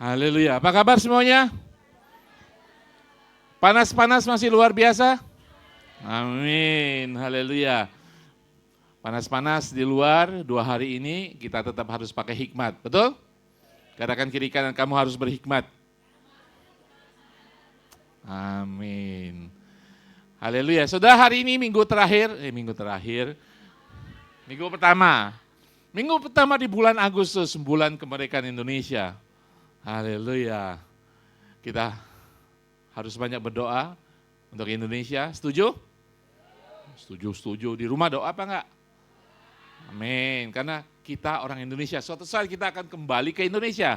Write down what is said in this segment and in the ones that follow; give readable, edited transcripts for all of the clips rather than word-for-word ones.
Haleluya. Apa kabar semuanya? Panas-panas masih luar biasa? Amin. Haleluya. Panas-panas di luar 2 hari ini kita tetap harus pakai hikmat. Betul? Katakan kiri kanan, kamu harus berhikmat. Amin. Haleluya. Sudah hari ini minggu pertama. Minggu pertama di bulan Agustus, bulan kemerdekaan Indonesia. Haleluya. Kita harus banyak berdoa untuk Indonesia. Setuju? Setuju. Di rumah doa apa enggak? Amin. Karena kita orang Indonesia. Suatu saat kita akan kembali ke Indonesia.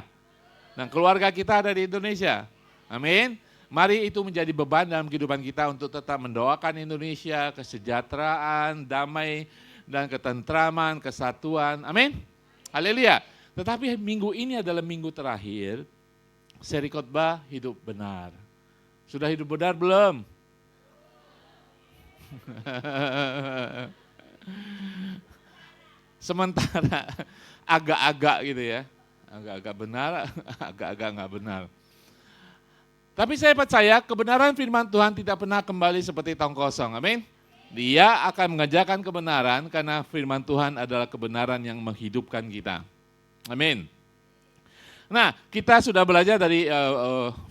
Dan keluarga kita ada di Indonesia. Amin. Mari itu menjadi beban dalam kehidupan kita untuk tetap mendoakan Indonesia, kesejahteraan, damai, dan ketentraman, kesatuan. Amin. Haleluya. Tetapi minggu ini adalah minggu terakhir seri khotbah hidup benar. Sudah hidup benar belum? Sementara agak-agak gitu ya. Agak-agak benar, agak-agak nggak benar. Tapi saya percaya kebenaran firman Tuhan tidak pernah kembali seperti tong kosong. Amin. Dia akan mengerjakan kebenaran karena firman Tuhan adalah kebenaran yang menghidupkan kita. Amin. Nah, kita sudah belajar dari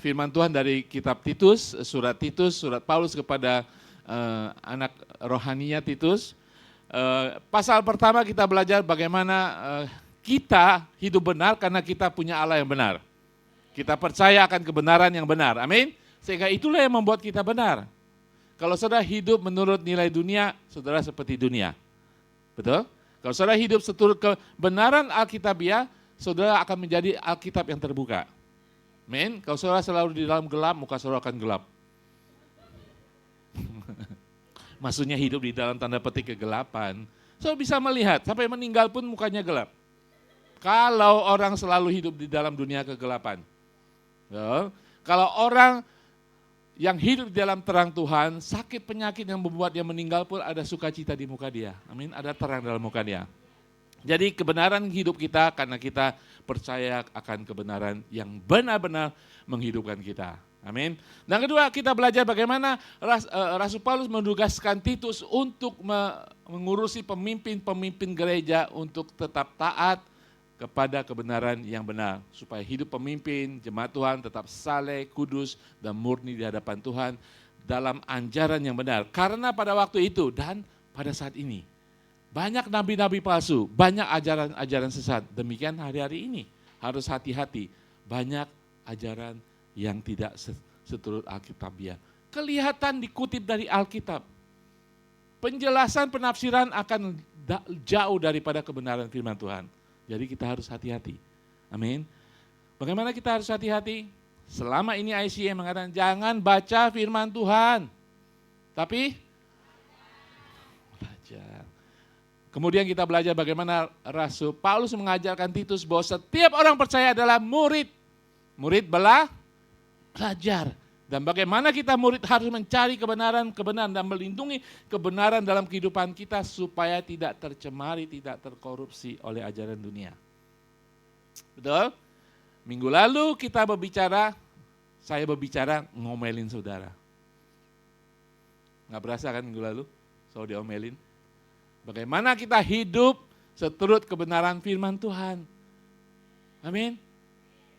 firman Tuhan dari kitab Titus, surat Paulus kepada anak rohaninya Titus. Pasal pertama kita belajar bagaimana kita hidup benar karena kita punya Allah yang benar. Kita percaya akan kebenaran yang benar, amin. Sehingga itulah yang membuat kita benar. Kalau saudara hidup menurut nilai dunia, saudara seperti dunia. Betul? Kalau saudara hidup seturut kebenaran Alkitabiah, saudara akan menjadi Alkitab yang terbuka. Amin. Kalau saudara selalu di dalam gelap, muka saudara akan gelap. Maksudnya hidup di dalam tanda petik kegelapan. Saudara bisa melihat, sampai meninggal pun mukanya gelap. Kalau orang selalu hidup di dalam dunia kegelapan. Kalau orang yang hidup di dalam terang Tuhan, sakit penyakit yang membuat dia meninggal pun ada sukacita di muka dia. Amin, ada terang dalam muka dia. Jadi kebenaran hidup kita karena kita percaya akan kebenaran yang benar-benar menghidupkan kita. Amin. Dan kedua, kita belajar bagaimana Rasul Paulus menugaskan Titus untuk mengurusi pemimpin-pemimpin gereja untuk tetap taat kepada kebenaran yang benar. Supaya hidup pemimpin, jemaat Tuhan tetap saleh, kudus, dan murni di hadapan Tuhan dalam ajaran yang benar. Karena pada waktu itu dan pada saat ini, banyak nabi-nabi palsu, banyak ajaran-ajaran sesat. Demikian hari-hari ini harus hati-hati. Banyak ajaran yang tidak seturut Alkitabiah. Kelihatan dikutip dari Alkitab. Penjelasan penafsiran akan jauh daripada kebenaran firman Tuhan. Jadi kita harus hati-hati. Amin. Bagaimana kita harus hati-hati? Selama ini ICA mengatakan jangan baca firman Tuhan. Tapi belajar. Kemudian kita belajar bagaimana Rasul Paulus mengajarkan Titus bahwa setiap orang percaya adalah murid. Murid belajar. Dan bagaimana kita murid harus mencari kebenaran dan melindungi kebenaran dalam kehidupan kita supaya tidak tercemari, tidak terkorupsi oleh ajaran dunia. Betul? Minggu lalu saya berbicara ngomelin saudara. Nggak berasa kan minggu lalu? Saya diomelin. Bagaimana kita hidup seturut kebenaran firman Tuhan. Amin.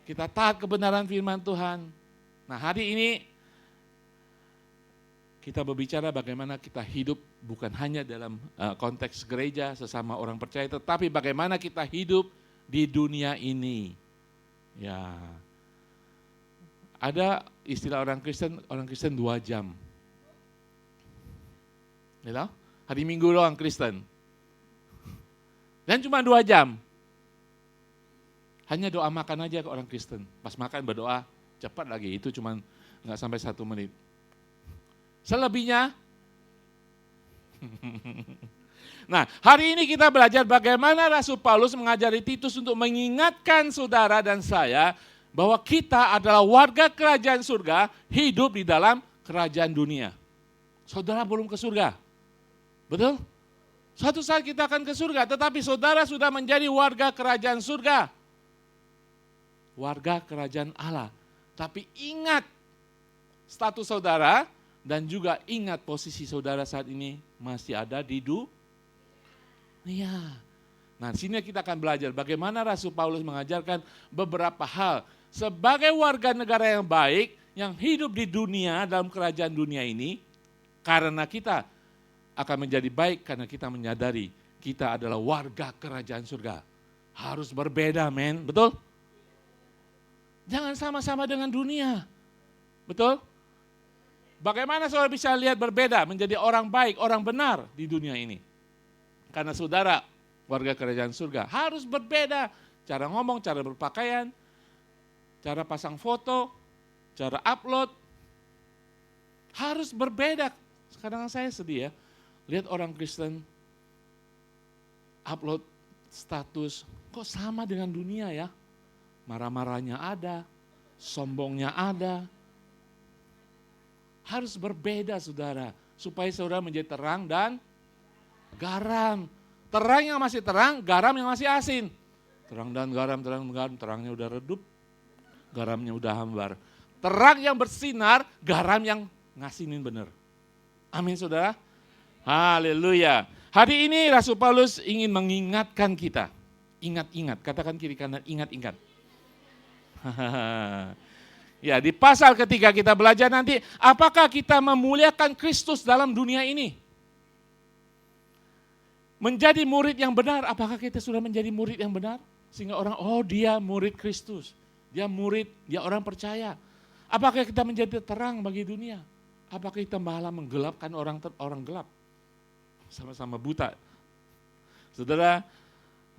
Kita taat kebenaran firman Tuhan. Nah, hari ini kita berbicara bagaimana kita hidup bukan hanya dalam konteks gereja sesama orang percaya, tetapi bagaimana kita hidup di dunia ini. Ya. Ada istilah orang Kristen 2 jam. You know? Hari Minggu doang Kristen. Dan cuma 2 jam. Hanya doa makan aja ke orang Kristen. Pas makan berdoa, cepat lagi. Itu cuma nggak sampai 1 menit. Selebihnya, nah hari ini kita belajar bagaimana Rasul Paulus mengajari Titus untuk mengingatkan saudara dan saya bahwa kita adalah warga kerajaan surga hidup di dalam kerajaan dunia. Saudara belum ke surga. Betul? Suatu saat kita akan ke surga, tetapi saudara sudah menjadi warga kerajaan surga. warga kerajaan Allah. Tapi ingat status saudara dan juga ingat posisi saudara saat ini masih ada di dunia. Nah, sini kita akan belajar bagaimana Rasul Paulus mengajarkan beberapa hal sebagai warga negara yang baik yang hidup di dunia dalam kerajaan dunia ini, karena kita akan menjadi baik karena kita menyadari kita adalah warga kerajaan surga. Harus berbeda, men. Betul? Jangan sama-sama dengan dunia. Betul? Bagaimana saudara bisa lihat berbeda, menjadi orang baik, orang benar di dunia ini? Karena saudara warga kerajaan surga harus berbeda. Cara ngomong, cara berpakaian, cara pasang foto, cara upload. Harus berbeda. Kadang saya sedih ya, lihat orang Kristen upload status, kok sama dengan dunia ya? Marah-marahnya ada, sombongnya ada. Harus berbeda saudara, supaya saudara menjadi terang dan garam. Terang yang masih terang, garam yang masih asin. Terang dan garam, terangnya udah redup, garamnya udah hambar. Terang yang bersinar, garam yang ngasinin benar. Amin saudara. Haleluya. Hari ini Rasul Paulus ingin mengingatkan kita. Ingat-ingat, katakan kiri kanan, ingat-ingat. Ya, di pasal ketiga kita belajar nanti, apakah kita memuliakan Kristus dalam dunia ini? Menjadi murid yang benar, apakah kita sudah menjadi murid yang benar? Sehingga orang, oh dia murid Kristus, dia murid, dia orang percaya. Apakah kita menjadi terang bagi dunia? Apakah kita malah menggelapkan orang gelap? Sama-sama buta. Saudara,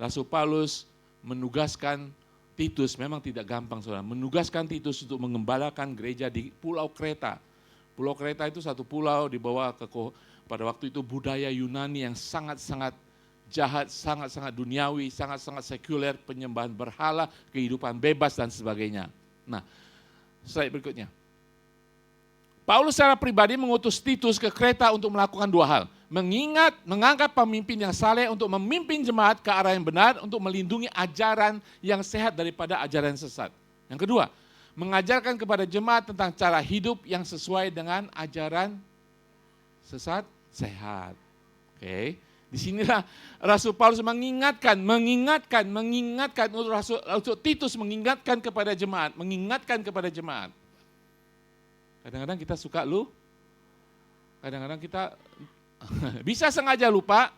Rasul Paulus menugaskan Titus, memang tidak gampang saudara, menugaskan Titus untuk mengembalakan gereja di Pulau Kreta. Pulau Kreta itu satu pulau di bawah pada waktu itu budaya Yunani yang sangat-sangat jahat, sangat-sangat duniawi, sangat-sangat sekuler, penyembahan berhala, kehidupan bebas dan sebagainya. Nah, slide berikutnya. Paulus secara pribadi mengutus Titus ke Kreta untuk melakukan dua hal. Mengangkat pemimpin yang saleh untuk memimpin jemaat ke arah yang benar, untuk melindungi ajaran yang sehat daripada ajaran sesat. Yang kedua, mengajarkan kepada jemaat tentang cara hidup yang sesuai dengan ajaran sesat sehat. Oke. Disinilah Rasul Paulus mengingatkan untuk Titus mengingatkan kepada jemaat. Kadang-kadang kita suka kadang-kadang kita bisa sengaja lupa,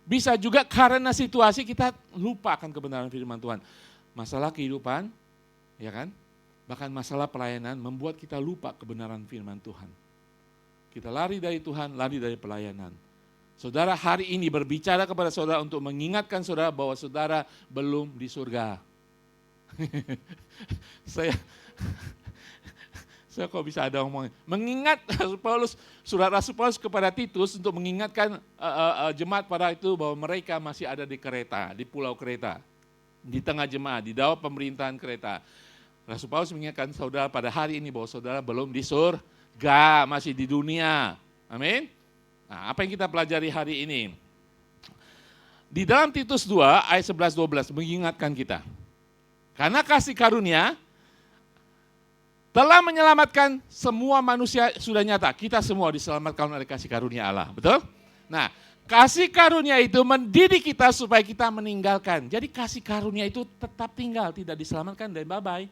bisa juga karena situasi kita lupa akan kebenaran firman Tuhan. Masalah kehidupan, ya kan? Bahkan masalah pelayanan membuat kita lupa kebenaran firman Tuhan. Kita lari dari Tuhan, lari dari pelayanan. Saudara hari ini berbicara kepada saudara untuk mengingatkan saudara bahwa saudara belum di surga. Saya kok bisa ada ngomong, mengingat surat Rasul Paulus kepada Titus untuk mengingatkan jemaat pada itu bahwa mereka masih ada di Kreta, di Pulau Kreta, di tengah jemaat, di bawah pemerintahan Kreta. Rasul Paulus mengingatkan saudara pada hari ini bahwa saudara belum di surga, masih di dunia. Amin. Nah, apa yang kita pelajari hari ini? Di dalam Titus 2 ayat 11-12 mengingatkan kita. Karena kasih karunia telah menyelamatkan semua manusia sudah nyata. Kita semua diselamatkan oleh kasih karunia Allah. Betul? Nah, kasih karunia itu mendidik kita supaya kita meninggalkan. Jadi kasih karunia itu tetap tinggal, tidak diselamatkan dan bye-bye.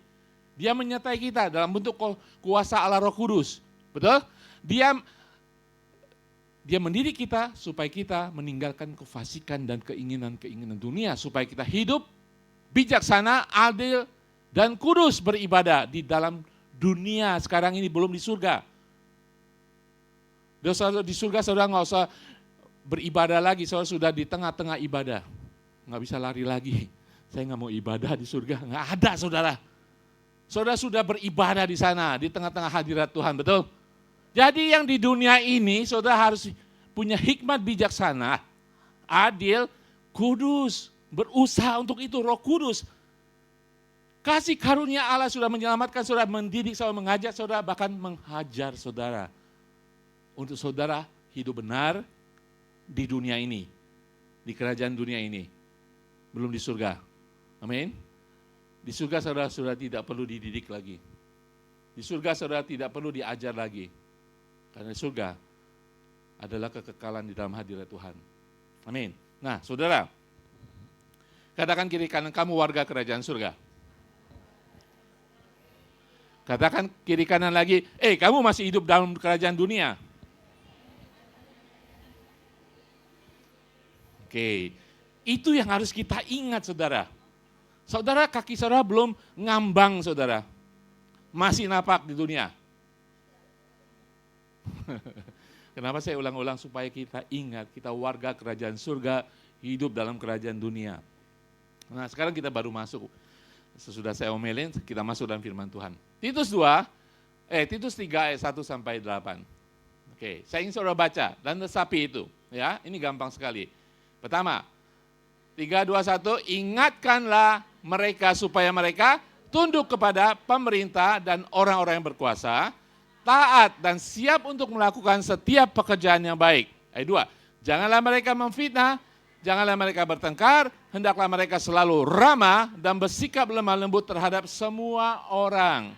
Dia menyertai kita dalam bentuk kuasa Allah Roh Kudus. Betul? Dia mendidik kita supaya kita meninggalkan kefasikan dan keinginan-keinginan dunia. Supaya kita hidup bijaksana, adil, dan kudus beribadah di dalam dunia sekarang ini, belum di surga. Di surga saudara nggak usah beribadah lagi, saudara sudah di tengah-tengah ibadah. Nggak bisa lari lagi. Saya nggak mau ibadah di surga, nggak ada saudara. Saudara sudah beribadah di sana, di tengah-tengah hadirat Tuhan, betul? Jadi yang di dunia ini saudara harus punya hikmat bijaksana, adil, kudus, berusaha untuk itu, Roh Kudus. Kasih karunia Allah sudah menyelamatkan saudara, mendidik saudara, mengajak saudara, bahkan menghajar saudara. Untuk saudara hidup benar di dunia ini, di kerajaan dunia ini. Belum di surga. Amin. Di surga saudara sudah tidak perlu dididik lagi. Di surga saudara tidak perlu diajar lagi. Karena surga adalah kekekalan di dalam hadirat Tuhan. Amin. Nah, saudara, katakan kiri kanan kamu warga kerajaan surga. Katakan kiri kanan lagi, kamu masih hidup dalam kerajaan dunia. Oke, itu yang harus kita ingat saudara. Saudara, kaki saudara belum ngambang saudara. Masih napak di dunia. Kenapa saya ulang-ulang? Supaya kita ingat, kita warga kerajaan surga, hidup dalam kerajaan dunia. Nah sekarang kita baru masuk. Sesudah saya omelin, kita masuk dalam firman Tuhan. Titus 3 ayat 1 sampai 8. Oke, saya ingin saudara baca dan resapi itu. Ya, ini gampang sekali. Pertama, 3, 2, 1, ingatkanlah mereka supaya mereka tunduk kepada pemerintah dan orang-orang yang berkuasa, taat dan siap untuk melakukan setiap pekerjaan yang baik. Ayat 2, janganlah mereka memfitnah, janganlah mereka bertengkar, hendaklah mereka selalu ramah dan bersikap lemah lembut terhadap semua orang.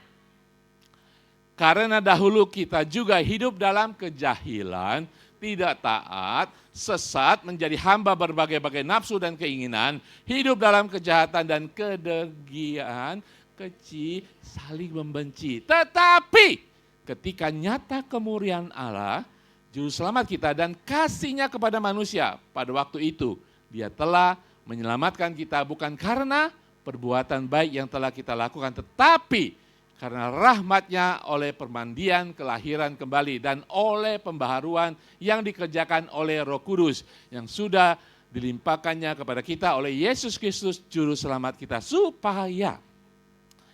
Karena dahulu kita juga hidup dalam kejahilan, tidak taat, sesat, menjadi hamba berbagai-bagai nafsu dan keinginan, hidup dalam kejahatan dan kedengkian, keji, saling membenci. Tetapi ketika nyata kemurnian Allah, Juru Selamat kita dan kasih-Nya kepada manusia, pada waktu itu Dia telah menyelamatkan kita bukan karena perbuatan baik yang telah kita lakukan, tetapi karena rahmat-Nya oleh permandian kelahiran kembali dan oleh pembaharuan yang dikerjakan oleh Roh Kudus yang sudah dilimpahkannya kepada kita oleh Yesus Kristus Juru Selamat kita, supaya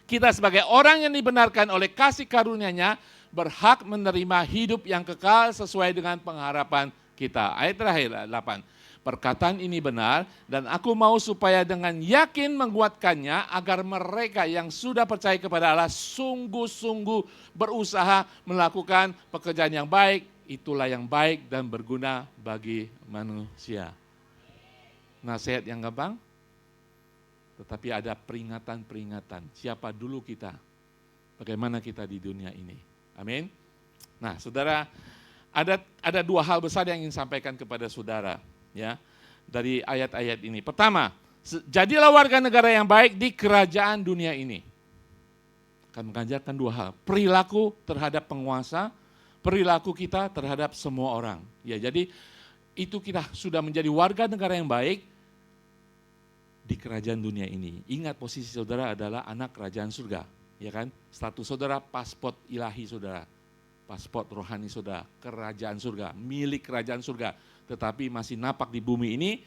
kita sebagai orang yang dibenarkan oleh kasih karunia-Nya berhak menerima hidup yang kekal sesuai dengan pengharapan kita. Ayat terakhir 8. Perkataan ini benar dan aku mau supaya dengan yakin menguatkannya agar mereka yang sudah percaya kepada Allah sungguh-sungguh berusaha melakukan pekerjaan yang baik. Itulah yang baik dan berguna bagi manusia. Nasihat yang gampang, tetapi ada peringatan-peringatan. Siapa dulu kita, bagaimana kita di dunia ini. Amin. Nah saudara, ada dua hal besar yang ingin sampaikan kepada saudara. Ya, dari ayat-ayat ini. Pertama, jadilah warga negara yang baik di kerajaan dunia ini. Akan mengajarkan dua hal, perilaku terhadap penguasa, perilaku kita terhadap semua orang. Ya, jadi itu kita sudah menjadi warga negara yang baik di kerajaan dunia ini. Ingat posisi saudara adalah anak kerajaan surga, ya kan? Status saudara paspor ilahi saudara, paspor rohani saudara, kerajaan surga, milik kerajaan surga. Tetapi masih napak di bumi ini,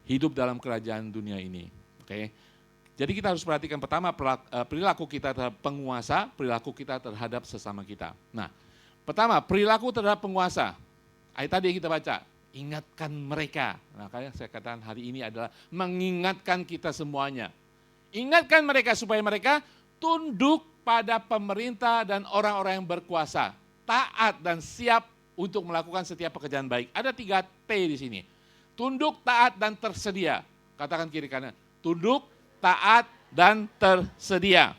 hidup dalam kerajaan dunia ini. Oke. Jadi kita harus perhatikan pertama perilaku kita terhadap penguasa, perilaku kita terhadap sesama kita. Nah, pertama perilaku terhadap penguasa. Ayat tadi yang kita baca, ingatkan mereka. Nah, kayak saya katakan hari ini adalah mengingatkan kita semuanya. Ingatkan mereka supaya mereka tunduk pada pemerintah dan orang-orang yang berkuasa, taat dan siap untuk melakukan setiap pekerjaan baik. Ada 3 T di sini. Tunduk, taat, dan tersedia. Katakan kiri kanan. Tunduk, taat, dan tersedia.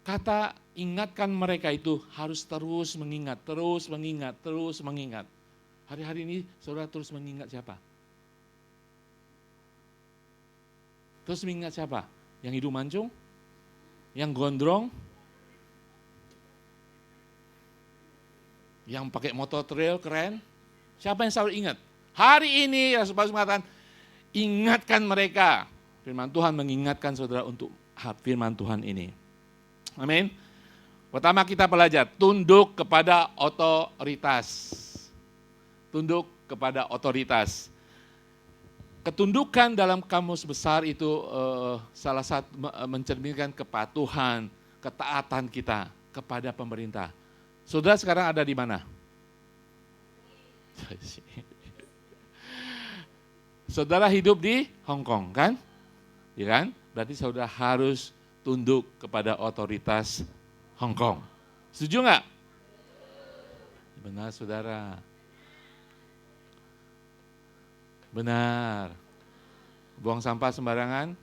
Kata ingatkan mereka itu harus terus mengingat, terus mengingat, terus mengingat. Hari-hari ini saudara terus mengingat siapa? Terus mengingat siapa? Yang hidung mancung? Yang gondrong? Yang pakai motor trail keren? Siapa yang selalu ingat? Hari ini Rasul Paulus mengatakan, ingatkan mereka. Firman Tuhan mengingatkan saudara untuk firman Tuhan ini. Amin. Pertama kita belajar, tunduk kepada otoritas. Tunduk kepada otoritas. Ketundukan dalam kamus besar itu salah satu mencerminkan kepatuhan, ketaatan kita kepada pemerintah. Saudara sekarang ada di mana? Saudara hidup di Hong Kong kan? Ya kan? Berarti saudara harus tunduk kepada otoritas Hong Kong. Setuju nggak? Benar saudara. Benar. Buang sampah sembarangan?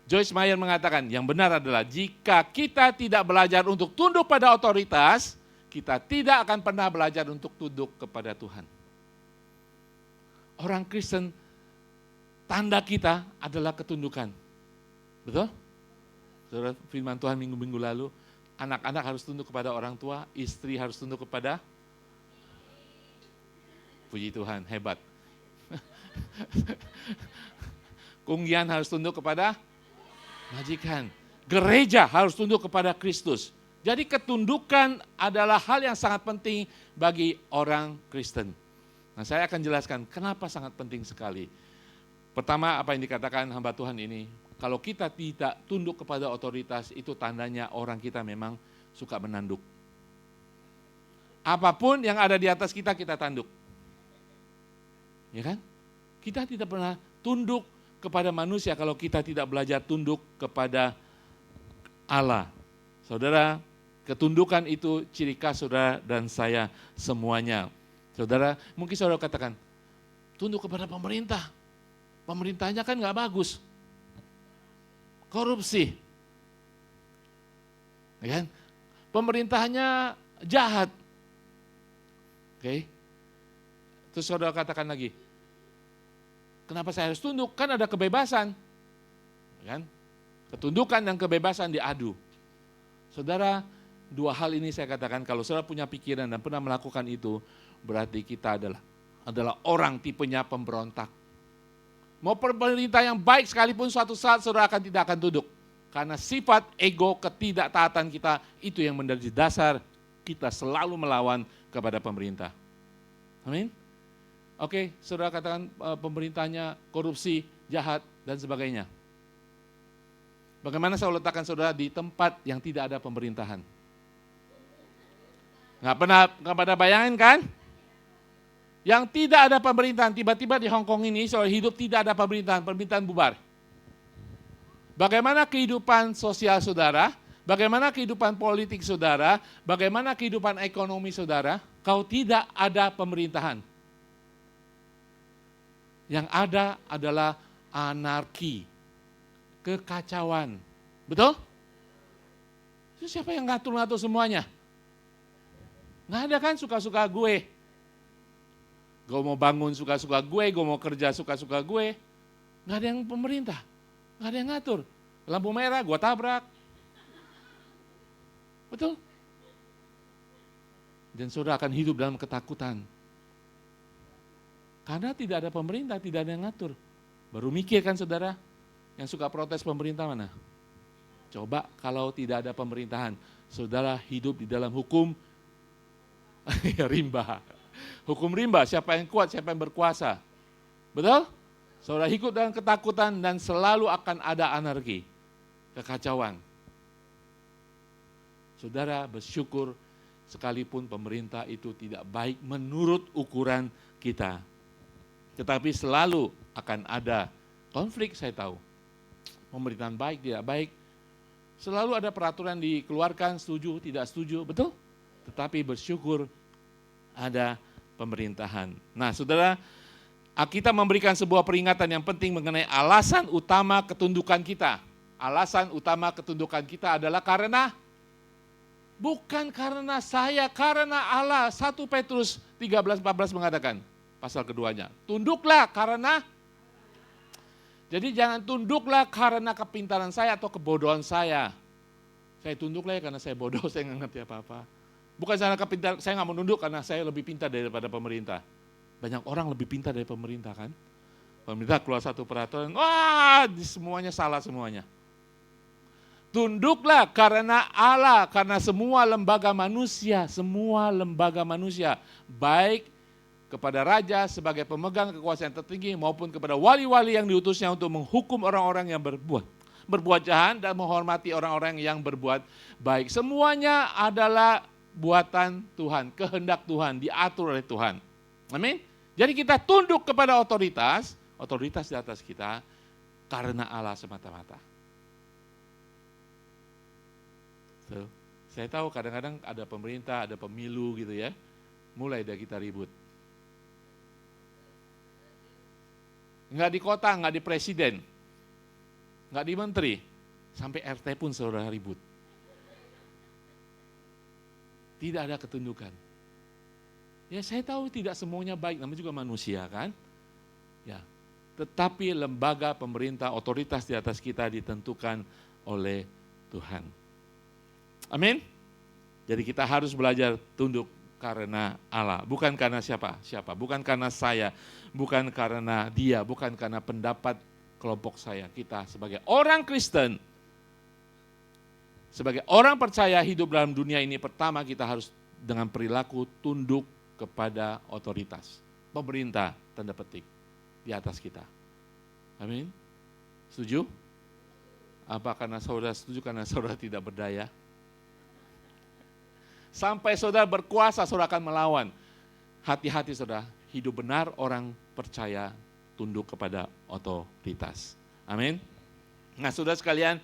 Joyce Meyer mengatakan, yang benar adalah jika kita tidak belajar untuk tunduk pada otoritas, kita tidak akan pernah belajar untuk tunduk kepada Tuhan. Orang Kristen, tanda kita adalah ketundukan. Betul? Saudara, firman Tuhan minggu-minggu lalu, anak-anak harus tunduk kepada orang tua, istri harus tunduk kepada, puji Tuhan, hebat. Kunggian harus tunduk kepada majikan. Gereja harus tunduk kepada Kristus. Jadi ketundukan adalah hal yang sangat penting bagi orang Kristen. Nah, saya akan jelaskan kenapa sangat penting sekali. Pertama, apa yang dikatakan hamba Tuhan ini, kalau kita tidak tunduk kepada otoritas, itu tandanya orang kita memang suka menanduk. Apapun yang ada di atas kita, kita tanduk. Ya kan? Kita tidak pernah tunduk kepada manusia kalau kita tidak belajar tunduk kepada Allah. Saudara, ketundukan itu ciri khas saudara dan saya semuanya. Saudara, mungkin saudara katakan, tunduk kepada pemerintah. Pemerintahnya kan nggak bagus. Korupsi. Ya kan? Pemerintahnya jahat. Oke. Terus saudara katakan lagi, kenapa saya harus tunduk? Kan ada kebebasan. Kan? Ketundukan dan kebebasan diadu. Saudara, dua hal ini saya katakan, kalau saudara punya pikiran dan pernah melakukan itu, berarti kita adalah orang tipenya pemberontak. Mau pemerintah yang baik sekalipun suatu saat saudara tidak akan tunduk. Karena sifat ego ketidaktaatan kita itu yang menjadi dasar kita selalu melawan kepada pemerintah. Amin. Oke, saudara katakan pemerintahnya korupsi, jahat, dan sebagainya. Bagaimana saya letakkan saudara di tempat yang tidak ada pemerintahan? Nggak pernah bayangin kan? Yang tidak ada pemerintahan, tiba-tiba di Hong Kong ini saudara hidup tidak ada pemerintahan, pemerintahan bubar. Bagaimana kehidupan sosial saudara? Bagaimana kehidupan politik saudara? Bagaimana kehidupan ekonomi saudara? Kalau tidak ada pemerintahan. Yang ada adalah anarki, kekacauan. Betul? Itu siapa yang ngatur-ngatur semuanya? Nggak ada kan suka-suka gue. Gue mau bangun suka-suka gue, gue mau kerja suka-suka gue. Nggak ada yang pemerintah, nggak ada yang ngatur. Lampu merah, gue tabrak. Betul? Dan saudara akan hidup dalam ketakutan. Karena tidak ada pemerintah, tidak ada yang ngatur. Baru mikir kan saudara, yang suka protes pemerintah mana? Coba kalau tidak ada pemerintahan, saudara hidup di dalam hukum rimba. Hukum rimba, siapa yang kuat, siapa yang berkuasa. Betul? Saudara ikut dalam ketakutan dan selalu akan ada anarki, kekacauan. Saudara bersyukur sekalipun pemerintah itu tidak baik menurut ukuran kita. Tetapi selalu akan ada konflik, saya tahu. Pemerintahan baik, tidak baik. Selalu ada peraturan dikeluarkan, setuju, tidak setuju, betul? Tetapi bersyukur ada pemerintahan. Nah, saudara, kita memberikan sebuah peringatan yang penting mengenai alasan utama ketundukan kita. Alasan utama ketundukan kita adalah bukan karena saya, karena Allah. 1 Petrus 13-14 mengatakan, pasal keduanya, tunduklah karena, jadi jangan tunduklah karena kepintaran saya atau kebodohan saya. Saya tunduklah ya karena saya bodoh, saya nggak ngerti apa-apa. Bukan karena kepintaran, saya nggak mau nunduk karena saya lebih pintar daripada pemerintah. Banyak orang lebih pintar dari pemerintah kan. Pemerintah keluar satu peraturan, wah semuanya salah semuanya. Tunduklah karena Allah, karena semua lembaga manusia, baik kepada raja sebagai pemegang kekuasaan tertinggi maupun kepada wali-wali yang diutusnya untuk menghukum orang-orang yang berbuat jahat dan menghormati orang-orang yang berbuat baik. Semuanya adalah buatan Tuhan, kehendak Tuhan, diatur oleh Tuhan. Amin. Jadi kita tunduk kepada otoritas di atas kita karena Allah semata-mata. So, saya tahu kadang-kadang ada pemerintah, ada pemilu gitu ya, mulai dari kita ribut. Enggak di kota, enggak di presiden. nggak di menteri, sampai RT pun saudara ribut. Tidak ada ketundukan. Ya saya tahu tidak semuanya baik, namanya juga manusia kan. Ya, tetapi lembaga pemerintah, otoritas di atas kita ditentukan oleh Tuhan. Amin. Jadi kita harus belajar tunduk karena Allah, bukan karena siapa, bukan karena saya, bukan karena dia, bukan karena pendapat kelompok saya. Kita sebagai orang Kristen, sebagai orang percaya hidup dalam dunia ini, pertama kita harus dengan perilaku tunduk kepada otoritas, pemerintah, tanda petik, di atas kita. Amin. Setuju? Apa karena saudara setuju karena saudara tidak berdaya? Sampai saudara berkuasa, saudara akan melawan. Hati-hati saudara, hidup benar orang percaya tunduk kepada otoritas. Amin. Nah saudara sekalian,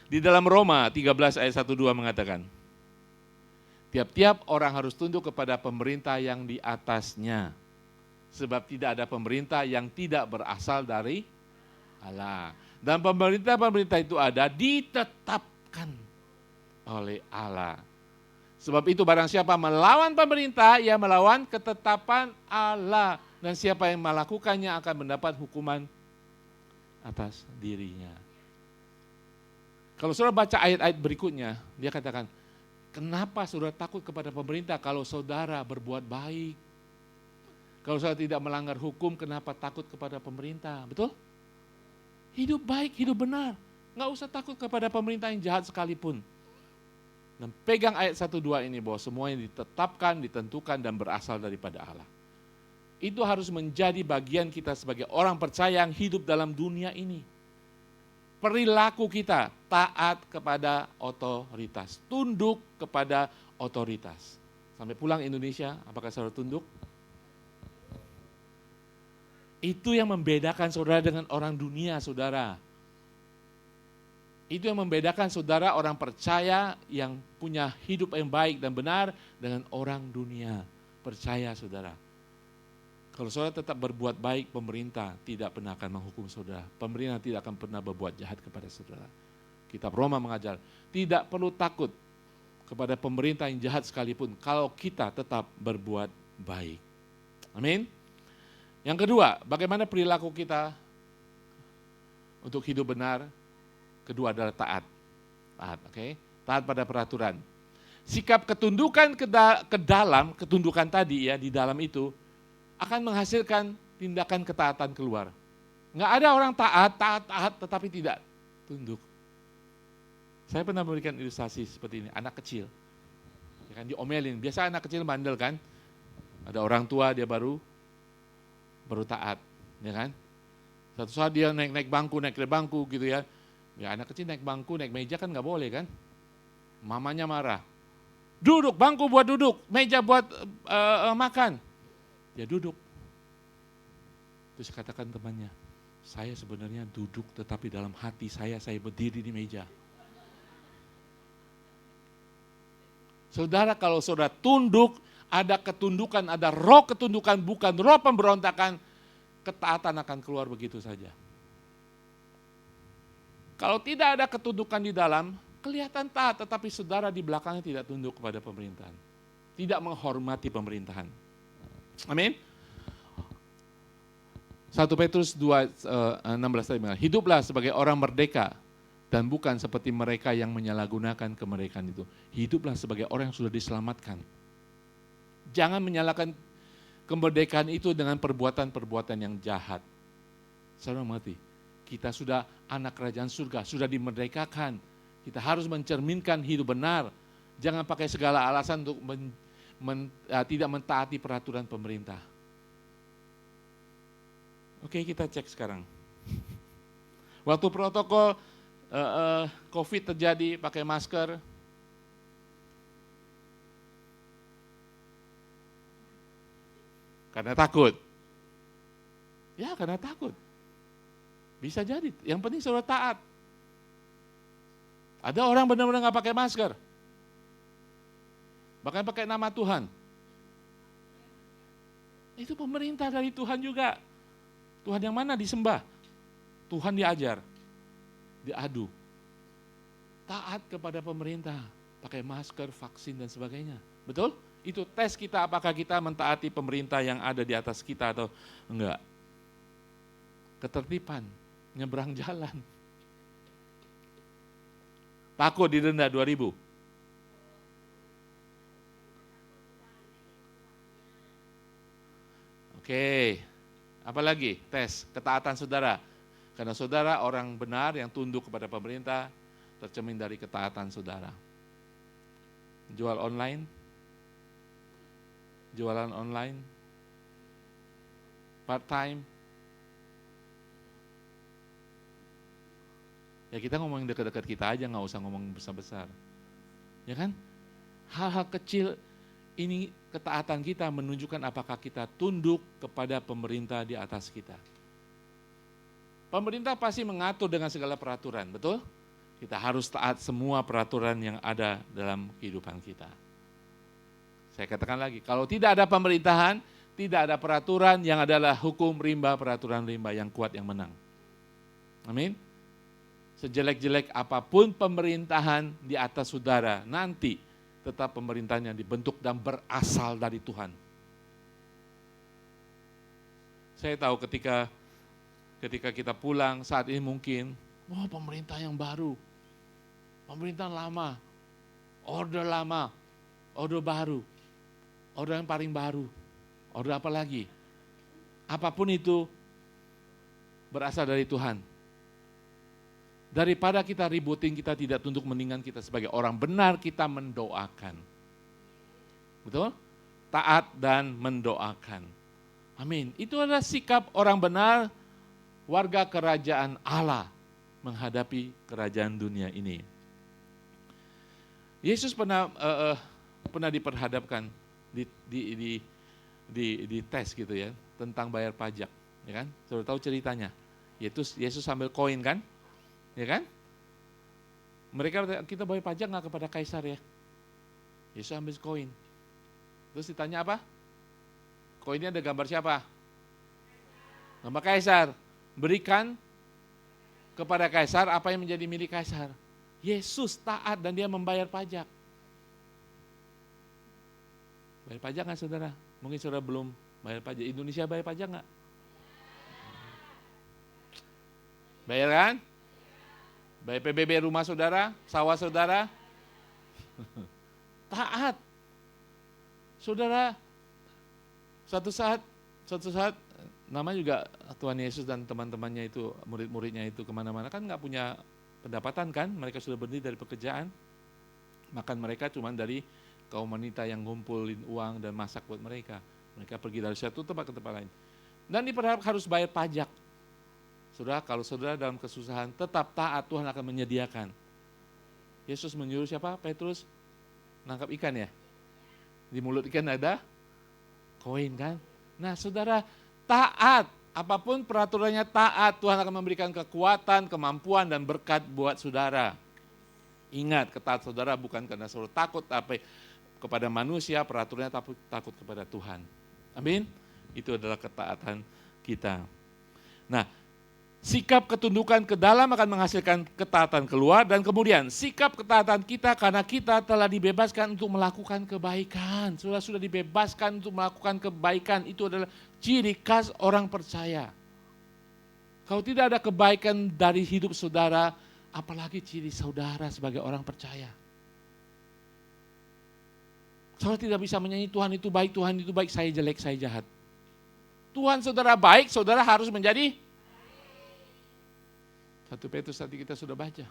di dalam Roma 13 ayat 1-2 mengatakan, tiap-tiap orang harus tunduk kepada pemerintah yang di atasnya. Sebab tidak ada pemerintah yang tidak berasal dari Allah. Dan pemerintah-pemerintah itu ada ditetapkan oleh Allah. Sebab itu barang siapa melawan pemerintah, ia melawan ketetapan Allah. Dan siapa yang melakukannya akan mendapat hukuman atas dirinya. Kalau saudara baca ayat-ayat berikutnya, dia katakan, kenapa saudara takut kepada pemerintah kalau saudara berbuat baik? Kalau saudara tidak melanggar hukum, kenapa takut kepada pemerintah? Betul? Hidup baik, hidup benar. Nggak usah takut kepada pemerintah yang jahat sekalipun. Dan pegang ayat 1-2 ini bahwa semuanya ditetapkan, ditentukan, dan berasal daripada Allah. Itu harus menjadi bagian kita sebagai orang percaya yang hidup dalam dunia ini. Perilaku kita taat kepada otoritas, tunduk kepada otoritas. Sampai pulang Indonesia, apakah saudara tunduk? Itu yang membedakan saudara dengan orang dunia, saudara. Itu yang membedakan saudara orang percaya yang punya hidup yang baik dan benar dengan orang dunia. Percaya saudara. Kalau saudara tetap berbuat baik, pemerintah tidak pernah akan menghukum saudara. Pemerintah tidak akan pernah berbuat jahat kepada saudara. Kitab Roma mengajar, tidak perlu takut kepada pemerintah yang jahat sekalipun kalau kita tetap berbuat baik. Amin. Yang kedua, bagaimana perilaku kita untuk hidup benar? Kedua adalah taat. Taat, oke? Taat pada peraturan. Sikap ketundukan ke dalam, ketundukan tadi ya, di dalam itu akan menghasilkan tindakan ketaatan keluar. Enggak ada orang taat tetapi tidak tunduk. Saya pernah memberikan ilustrasi seperti ini, anak kecil. Ya kan diomelin, biasa anak kecil bandel kan? Ada orang tua dia baru taat, ya kan? Satu saat dia naik bangku gitu ya. Ya anak kecil naik bangku, naik meja kan nggak boleh kan? Mamanya marah. Duduk, bangku buat duduk, meja buat makan. Dia duduk. Terus katakan temannya, saya sebenarnya duduk tetapi dalam hati saya berdiri di meja. Saudara kalau saudara tunduk, ada ketundukan, ada roh ketundukan, bukan roh pemberontakan, ketaatan akan keluar begitu saja. Kalau tidak ada ketundukan di dalam, kelihatan taat, tetapi saudara di belakangnya tidak tunduk kepada pemerintahan. Tidak menghormati pemerintahan. Amin. 1 Petrus 2:16 tadi mengatakan, hiduplah sebagai orang merdeka dan bukan seperti mereka yang menyalahgunakan kemerdekaan itu. Hiduplah sebagai orang yang sudah diselamatkan. Jangan menyalahkan kemerdekaan itu dengan perbuatan-perbuatan yang jahat. Saudara mengerti? Kita sudah anak kerajaan surga, sudah dimerdekakan. Kita harus mencerminkan hidup benar. Jangan pakai segala alasan untuk tidak mentaati peraturan pemerintah. Oke, kita cek sekarang. Waktu protokol COVID terjadi, pakai masker. Karena takut. Ya, karena takut. Bisa jadi, yang penting saudara taat. Ada orang benar-benar nggak pakai masker. Bahkan pakai nama Tuhan. Itu pemerintah dari Tuhan juga. Tuhan yang mana disembah? Tuhan diajar. diadu. Taat kepada pemerintah, pakai masker, vaksin dan sebagainya. Betul? Itu tes kita apakah kita mentaati pemerintah yang ada di atas kita atau enggak. Ketertiban, nyebrang jalan. Takut didenda 2.000. Oke, apalagi tes ketaatan saudara. Karena saudara orang benar yang tunduk kepada pemerintah, tercermin dari ketaatan saudara. Jual online, jualan online, part time. Ya kita ngomongin dekat-dekat kita aja, nggak usah ngomong besar-besar. Ya kan? Hal-hal kecil ini ketaatan kita menunjukkan apakah kita tunduk kepada pemerintah di atas kita. Pemerintah pasti mengatur dengan segala peraturan, betul? Kita harus taat semua peraturan yang ada dalam kehidupan kita. Saya katakan lagi, kalau tidak ada pemerintahan, tidak ada peraturan, yang adalah hukum rimba, peraturan rimba yang kuat yang menang. Amin. Sejelek-jelek apapun pemerintahan di atas saudara, nanti tetap pemerintahan yang dibentuk dan berasal dari Tuhan. Saya tahu ketika kita pulang saat ini mungkin, pemerintah yang baru, pemerintah lama, orde baru, orde yang paling baru, orde apa lagi? Apapun itu berasal dari Tuhan. Daripada kita ributin, kita tidak tunduk, mendingan kita sebagai orang benar kita mendoakan. Betul? Taat dan mendoakan. Amin. Itu adalah sikap orang benar, warga kerajaan Allah menghadapi kerajaan dunia ini. Yesus pernah diperhadapkan di tes gitu ya, tentang bayar pajak, ya kan? Sudah tahu ceritanya. Yesus sambil koin kan? Ya kan? Kita bayar pajak nggak kepada kaisar ya? Yesus ambil koin. Terus ditanya apa? Koinnya ada gambar siapa? Gambar kaisar. Berikan kepada kaisar apa yang menjadi milik kaisar. Yesus taat dan dia membayar pajak. Bayar pajak nggak saudara? Mungkin saudara belum bayar pajak. Indonesia bayar pajak nggak? Bayar kan? Bayar PBB rumah saudara, sawah saudara. Taat. Saudara, suatu saat namanya juga Tuhan Yesus dan teman-temannya itu, murid-muridnya itu kemana-mana kan nggak punya pendapatan kan, mereka sudah berhenti dari pekerjaan. Makan mereka cuma dari kaum wanita yang ngumpulin uang dan masak buat mereka. Mereka pergi dari satu tempat ke tempat lain. Dan diperharap harus bayar pajak. Saudara, kalau saudara dalam kesusahan tetap taat, Tuhan akan menyediakan. Yesus menyuruh siapa? Petrus nangkap ikan ya. Di mulut ikan ada koin kan. Nah saudara, taat. Apapun peraturannya taat, Tuhan akan memberikan kekuatan, kemampuan dan berkat buat saudara. Ingat, ketaat saudara bukan karena saudara takut tapi kepada manusia, peraturannya takut kepada Tuhan. Amin. Itu adalah ketaatan kita. Nah, sikap ketundukan ke dalam akan menghasilkan ketaatan keluar, dan kemudian sikap ketaatan kita karena kita telah dibebaskan untuk melakukan kebaikan. Sudah dibebaskan untuk melakukan kebaikan, itu adalah ciri khas orang percaya. Kalau tidak ada kebaikan dari hidup saudara, apalagi ciri saudara sebagai orang percaya. Saudara tidak bisa menyanyi Tuhan itu baik, saya jelek, saya jahat. Tuhan saudara baik, saudara harus menjadi 1 Petrus tadi kita sudah baca.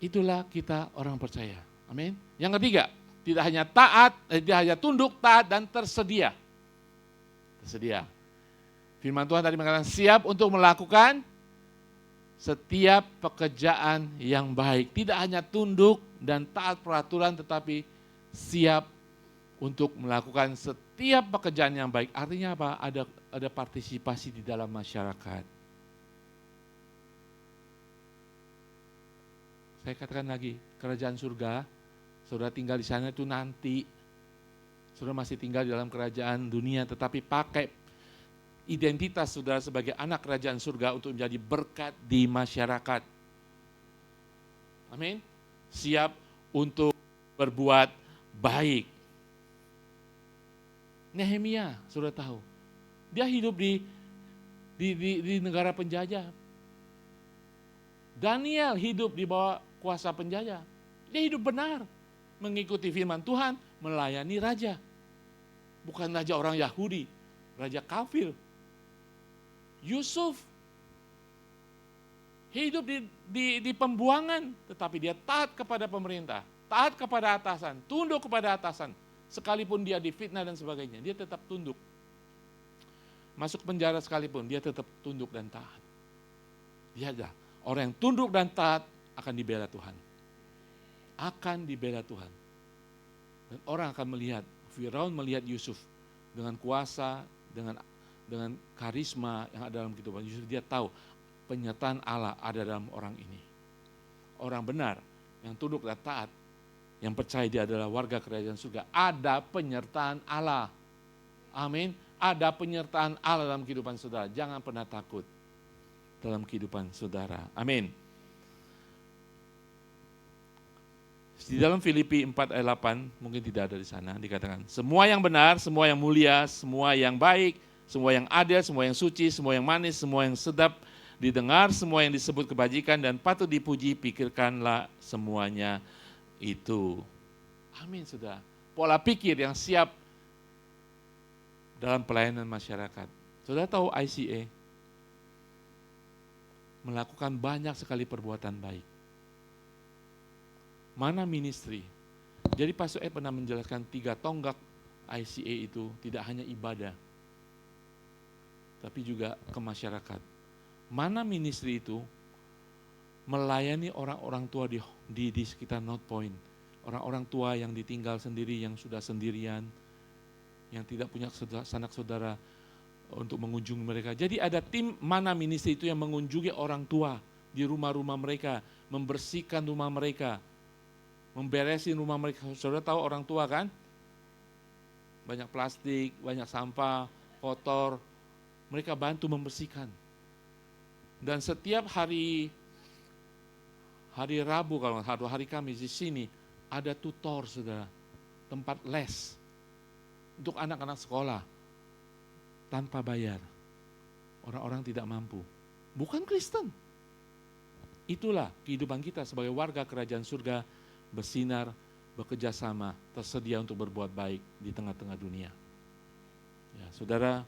Itulah kita orang percaya. Amin. Yang ketiga, tidak hanya taat, tidak hanya tunduk, taat dan tersedia. Tersedia. Firman Tuhan tadi mengatakan siap untuk melakukan setiap pekerjaan yang baik. Tidak hanya tunduk dan taat peraturan, tetapi siap untuk melakukan setiap pekerjaan yang baik. Artinya apa? Ada partisipasi di dalam masyarakat. Saya katakan lagi, kerajaan surga, saudara tinggal di sana itu nanti. Saudara masih tinggal di dalam kerajaan dunia, tetapi pakai identitas saudara sebagai anak kerajaan surga untuk menjadi berkat di masyarakat. Amin. Siap untuk berbuat baik. Nehemia, saudara tahu, dia hidup di negara penjajah. Daniel hidup di bawah kuasa penjajah. Dia hidup benar, mengikuti firman Tuhan, melayani raja. Bukan raja orang Yahudi, raja kafir. Yusuf hidup di pembuangan, tetapi dia taat kepada pemerintah, taat kepada atasan, tunduk kepada atasan. Sekalipun dia difitnah dan sebagainya, dia tetap tunduk. Masuk penjara sekalipun, dia tetap tunduk dan taat. Dia ada orang yang tunduk dan taat akan dibela Tuhan. Akan dibela Tuhan. Dan orang akan melihat, Firaun melihat Yusuf dengan kuasa, dengan karisma yang ada dalam kehidupan Yusuf. Dia tahu penyertaan Allah ada dalam orang ini. Orang benar yang tunduk dan taat, yang percaya dia adalah warga kerajaan surga. Ada penyertaan Allah. Amin. Ada penyertaan Allah dalam kehidupan saudara. Jangan pernah takut dalam kehidupan saudara. Amin. Di dalam Filipi 4 ayat 8, mungkin tidak ada di sana, dikatakan, semua yang benar, semua yang mulia, semua yang baik, semua yang adil, semua yang suci, semua yang manis, semua yang sedap didengar, semua yang disebut kebajikan dan patut dipuji, pikirkanlah semuanya itu. Amin, saudara. Pola pikir yang siap dalam pelayanan masyarakat. Saudara tahu ICA melakukan banyak sekali perbuatan baik. Mana ministry? Jadi Pastor Ed pernah menjelaskan 3 tonggak ICA itu tidak hanya ibadah, tapi juga ke masyarakat. Mana ministry itu melayani orang-orang tua di sekitar North Point. Orang-orang tua yang ditinggal sendiri, yang sudah sendirian, yang tidak punya sanak saudara untuk mengunjungi mereka. Jadi ada tim mana ministry itu yang mengunjungi orang tua di rumah-rumah mereka, membersihkan rumah mereka, memberesin rumah mereka. Saudara tahu orang tua kan? Banyak plastik, banyak sampah, kotor. Mereka bantu membersihkan. Dan setiap hari Rabu, kalau hari Kamis di sini, ada tutor, saudara. Tempat les untuk anak-anak sekolah. Tanpa bayar. Orang-orang tidak mampu. Bukan Kristen. Itulah kehidupan kita sebagai warga kerajaan surga, bersinar, bekerja sama, tersedia untuk berbuat baik di tengah-tengah dunia. Ya, saudara,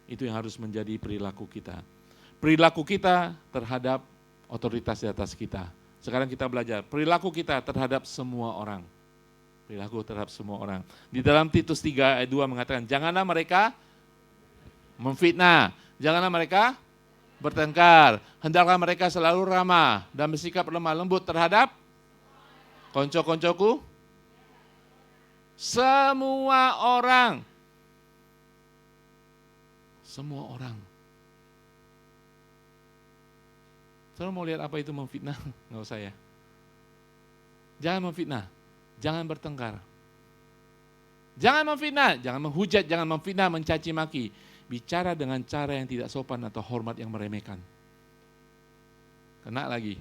itu yang harus menjadi perilaku kita. Perilaku kita terhadap otoritas di atas kita. Sekarang kita belajar perilaku kita terhadap semua orang. Perilaku terhadap semua orang. Di dalam Titus 3 ayat 2 mengatakan, janganlah mereka memfitnah, janganlah mereka bertengkar, hendaklah mereka selalu ramah dan bersikap lemah lembut terhadap konco-koncoku, semua orang. Semua orang. Saudara mau lihat apa itu memfitnah? Nggak usah ya. Jangan memfitnah, jangan bertengkar. Jangan memfitnah, jangan menghujat, jangan memfitnah, mencaci maki. Bicara dengan cara yang tidak sopan atau hormat yang meremehkan. Kena lagi.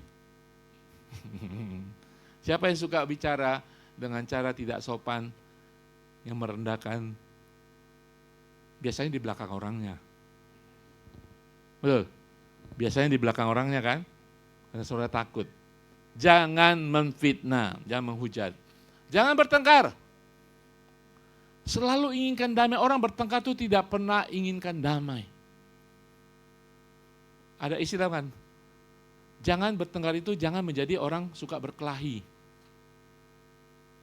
Siapa yang suka bicara dengan cara tidak sopan, yang merendahkan? Biasanya di belakang orangnya. Betul? Biasanya di belakang orangnya kan? Karena saudara takut. Jangan memfitnah, jangan menghujat. Jangan bertengkar. Selalu inginkan damai. Orang bertengkar itu tidak pernah inginkan damai. Ada istilah kan? Jangan bertengkar itu jangan menjadi orang suka berkelahi.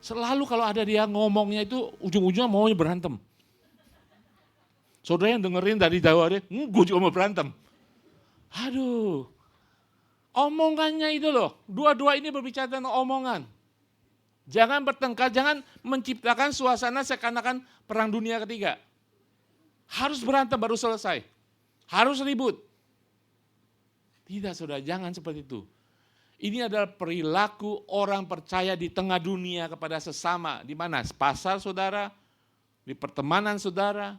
Selalu kalau ada dia ngomongnya itu ujung-ujungnya maunya berantem. Saudara yang dengerin dari jauh ada, gue juga mau berantem. Aduh, omongannya itu loh, dua-dua ini berbicara tentang omongan. Jangan bertengkar, jangan menciptakan suasana seakan-akan perang dunia ketiga. Harus berantem baru selesai, harus ribut. Tidak saudara, jangan seperti itu. Ini adalah perilaku orang percaya di tengah dunia kepada sesama. Di mana? Pasar saudara, di pertemanan saudara,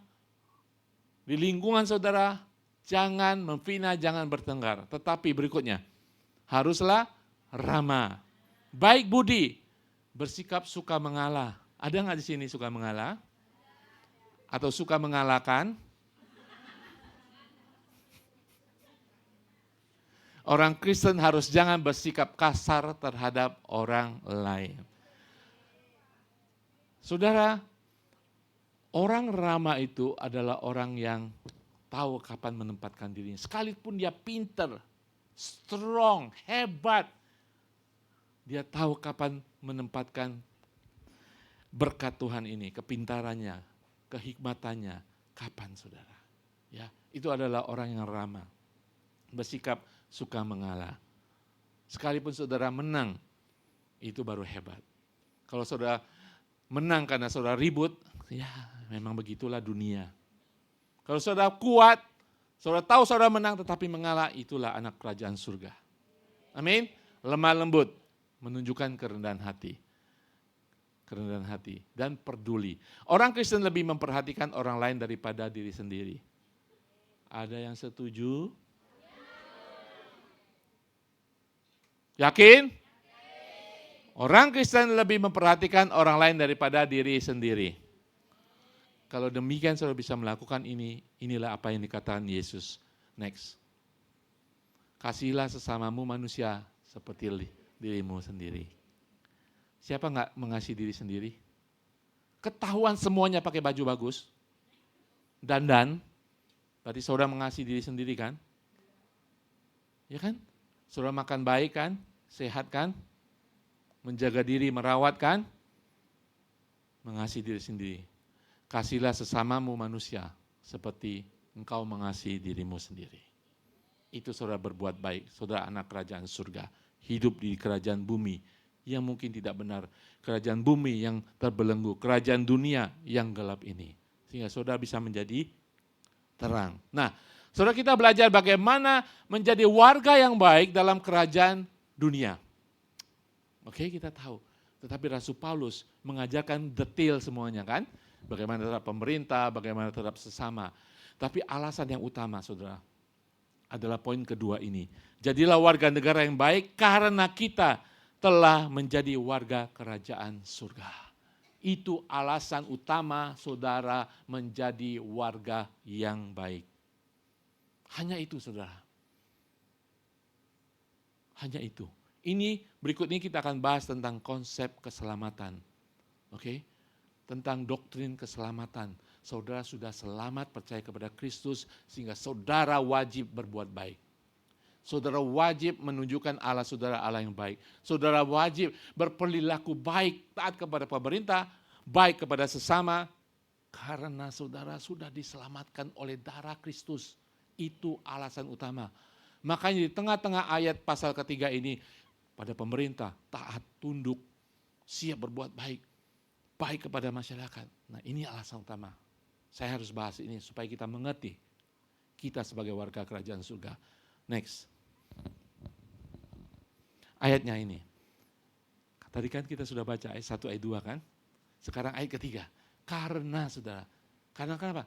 Di lingkungan saudara, jangan memfitnah, jangan bertengkar. Tetapi berikutnya, haruslah ramah, baik budi, bersikap suka mengalah. Ada nggak di sini suka mengalah? Atau suka mengalahkan? Orang Kristen harus jangan bersikap kasar terhadap orang lain. Saudara, orang ramah itu adalah orang yang tahu kapan menempatkan dirinya. Sekalipun dia pinter, strong, hebat, dia tahu kapan menempatkan berkat Tuhan ini, kepintarannya, kehikmatannya, kapan saudara. Ya, itu adalah orang yang ramah, bersikap suka mengalah. Sekalipun saudara menang, itu baru hebat. Kalau saudara menang karena saudara ribut, ya memang begitulah dunia. Kalau saudara kuat, saudara tahu saudara menang tetapi mengalah, itulah anak kerajaan surga. Amin. Lemah lembut, menunjukkan kerendahan hati. Kerendahan hati dan peduli. Orang Kristen lebih memperhatikan orang lain daripada diri sendiri. Ada yang setuju? Yakin? Orang Kristen lebih memperhatikan orang lain daripada diri sendiri. Kalau demikian saudara bisa melakukan ini, inilah apa yang dikatakan Yesus. Next. Kasihilah sesamamu manusia seperti dirimu sendiri. Siapa enggak mengasihi diri sendiri? Ketahuan semuanya pakai baju bagus. Dandan. Berarti saudara mengasihi diri sendiri kan? Ya kan? Saudara makan baik kan? Sehat kan? Menjaga diri, merawat kan? Mengasihi diri sendiri. Kasihlah sesamamu manusia seperti engkau mengasihi dirimu sendiri. Itu saudara berbuat baik, saudara anak kerajaan surga. Hidup di kerajaan bumi yang mungkin tidak benar. Kerajaan bumi yang terbelenggu, kerajaan dunia yang gelap ini. Sehingga saudara bisa menjadi terang. Nah, saudara kita belajar bagaimana menjadi warga yang baik dalam kerajaan dunia. Oke, kita tahu. Tetapi Rasul Paulus mengajarkan detail semuanya kan. Bagaimana terhadap pemerintah, bagaimana terhadap sesama. Tapi alasan yang utama saudara adalah poin kedua ini. Jadilah warga negara yang baik karena kita telah menjadi warga kerajaan surga. Itu alasan utama saudara menjadi warga yang baik. Hanya itu saudara. Hanya itu. Ini berikut ini kita akan bahas tentang konsep keselamatan. Oke? Tentang doktrin keselamatan. Saudara sudah selamat percaya kepada Kristus sehingga saudara wajib berbuat baik. Saudara wajib menunjukkan Allah saudara Allah yang baik. Saudara wajib berperilaku baik, taat kepada pemerintah, baik kepada sesama. Karena saudara sudah diselamatkan oleh darah Kristus. Itu alasan utama. Makanya di tengah-tengah ayat pasal ketiga ini, pada pemerintah, taat, tunduk, siap berbuat baik. Baik kepada masyarakat. Nah ini alasan utama. Saya harus bahas ini supaya kita mengerti. Kita sebagai warga kerajaan surga. Next. Ayatnya ini. Tadi kan kita sudah baca ayat 1, ayat 2 kan. Sekarang ayat ketiga. Karena saudara. Karena kenapa?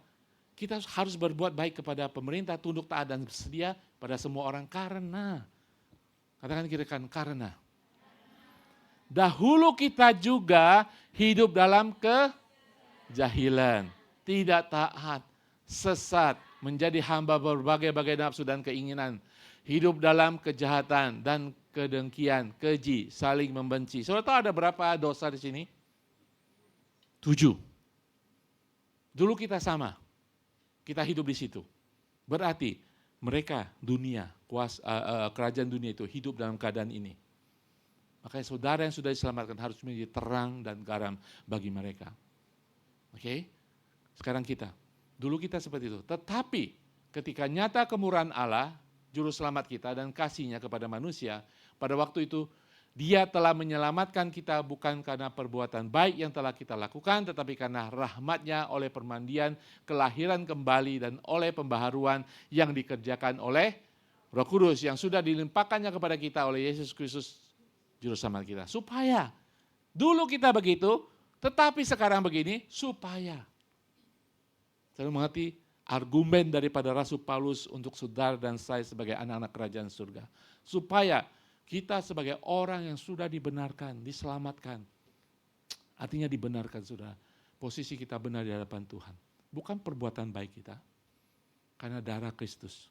Kita harus berbuat baik kepada pemerintah, tunduk taat dan bersedia pada semua orang. Karena. Katakan kira-kira karena. Dahulu kita juga hidup dalam kejahilan. Tidak taat, sesat, menjadi hamba berbagai-bagai nafsu dan keinginan. Hidup dalam kejahatan dan kedengkian, keji, saling membenci. Saudara tahu ada berapa dosa di sini? 7. Dulu kita sama. Kita hidup di situ. Berarti mereka dunia, kerajaan dunia itu hidup dalam keadaan ini. Makanya saudara yang sudah diselamatkan harus menjadi terang dan garam bagi mereka. Oke? Sekarang kita. Dulu kita seperti itu. Tetapi ketika nyata kemurahan Allah, juru selamat kita dan kasihnya kepada manusia, pada waktu itu Dia telah menyelamatkan kita bukan karena perbuatan baik yang telah kita lakukan, tetapi karena rahmat-Nya oleh permandian, kelahiran kembali dan oleh pembaharuan yang dikerjakan oleh Roh Kudus yang sudah dilimpahkannya kepada kita oleh Yesus Kristus, Juru Selamat kita. Supaya dulu kita begitu, tetapi sekarang begini, supaya. Saya mengerti argumen daripada Rasul Paulus untuk saudara dan saya sebagai anak-anak kerajaan surga. Supaya kita sebagai orang yang sudah dibenarkan, diselamatkan. Artinya dibenarkan saudara. Posisi kita benar di hadapan Tuhan. Bukan perbuatan baik kita. Karena darah Kristus.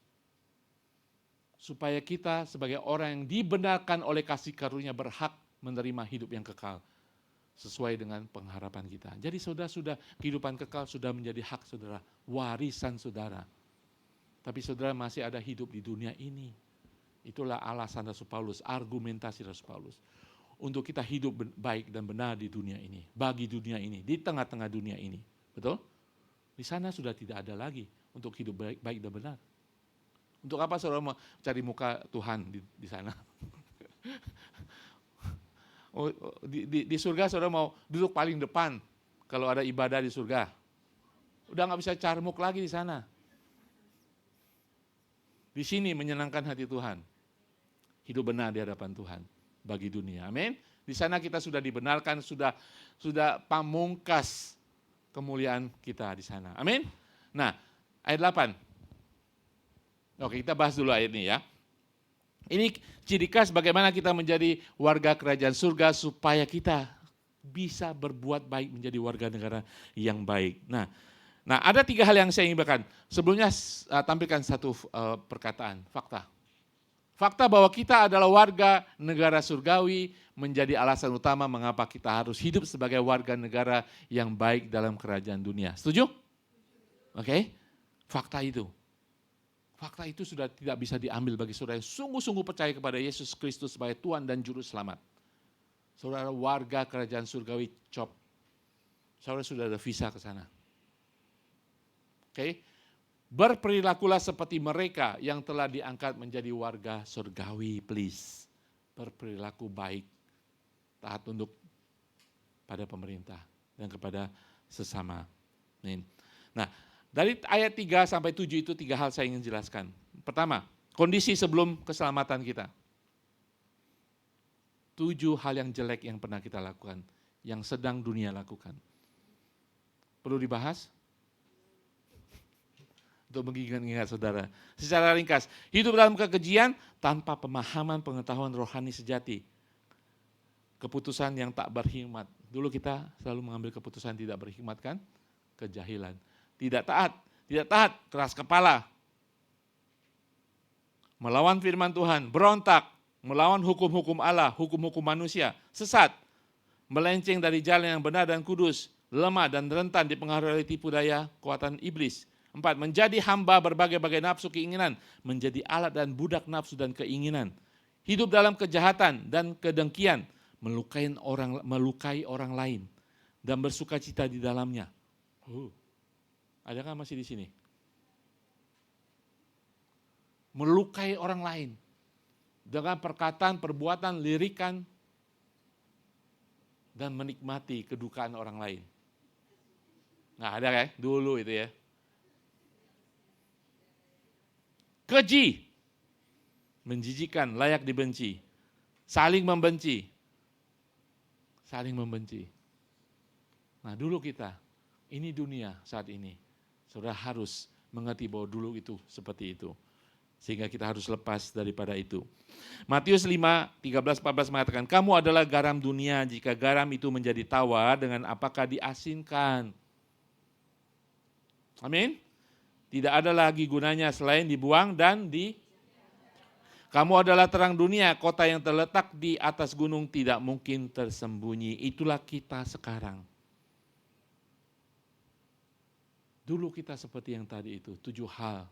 Supaya kita sebagai orang yang dibenarkan oleh kasih karunia berhak menerima hidup yang kekal. Sesuai dengan pengharapan kita. Jadi saudara kehidupan kekal sudah menjadi hak saudara, warisan saudara. Tapi saudara masih ada hidup di dunia ini. Itulah alasan Rasul Paulus, argumentasi Rasul Paulus. Untuk kita hidup baik dan benar di dunia ini, bagi dunia ini, di tengah-tengah dunia ini. Betul? Di sana sudah tidak ada lagi untuk hidup baik dan benar. Untuk apa saudara mau cari muka Tuhan di sana? Di surga saudara mau duduk paling depan kalau ada ibadah di surga. Udah nggak bisa carmuk lagi di sana. Di sini menyenangkan hati Tuhan. Hidup benar di hadapan Tuhan bagi dunia. Amin. Di sana kita sudah dibenarkan, sudah pamungkas kemuliaan kita di sana. Amin. Nah, ayat 8. Oke, kita bahas dulu ayat ini ya. Ini ciri khas bagaimana kita menjadi warga kerajaan surga supaya kita bisa berbuat baik menjadi warga negara yang baik. Nah ada 3 hal yang saya ingin bahkan. Sebelumnya tampilkan satu perkataan, fakta. Fakta bahwa kita adalah warga negara surgawi menjadi alasan utama mengapa kita harus hidup sebagai warga negara yang baik dalam kerajaan dunia. Setuju? Oke? Fakta itu. Fakta itu sudah tidak bisa diambil bagi saudara yang sungguh-sungguh percaya kepada Yesus Kristus sebagai Tuhan dan Juru Selamat. Saudara warga kerajaan surgawi cop. Saudara sudah ada visa ke sana. Oke? Berperilakulah seperti mereka yang telah diangkat menjadi warga surgawi, please. Berperilaku baik, taat tunduk pada pemerintah dan kepada sesama. Nah, dari ayat 3 sampai 7 itu 3 hal saya ingin jelaskan. Pertama, kondisi sebelum keselamatan kita. 7 hal yang jelek yang pernah kita lakukan, yang sedang dunia lakukan. Perlu dibahas? Untuk mengingat-ingat saudara. Secara ringkas, hidup dalam kekejian tanpa pemahaman pengetahuan rohani sejati. Keputusan yang tak berhikmat. Dulu kita selalu mengambil keputusan tidak berhikmat kan? Kejahilan. Tidak taat, keras kepala. Melawan firman Tuhan, berontak, melawan hukum-hukum Allah, hukum-hukum manusia, sesat, melenceng dari jalan yang benar dan kudus, lemah dan rentan dipengaruhi oleh tipu daya kekuatan iblis. 4. Menjadi hamba berbagai-bagai nafsu keinginan, menjadi alat dan budak nafsu dan keinginan. Hidup dalam kejahatan dan kedengkian, melukai orang lain, dan bersukacita di dalamnya. Adakah masih di sini? Melukai orang lain dengan perkataan, perbuatan, lirikan, dan menikmati kedukaan orang lain. Nggak ada kan? Dulu itu ya. Keji, menjijikan, layak dibenci, saling membenci. Nah dulu kita, ini dunia saat ini. Saudara harus mengerti bahwa dulu itu seperti itu. Sehingga kita harus lepas daripada itu. Matius 5, 13-14 mengatakan, kamu adalah garam dunia, jika garam itu menjadi tawar, dengan apakah diasinkan? Amin? Tidak ada lagi gunanya selain dibuang dan Kamu adalah terang dunia, kota yang terletak di atas gunung tidak mungkin tersembunyi. Itulah kita sekarang. Dulu kita seperti yang tadi itu, 7 hal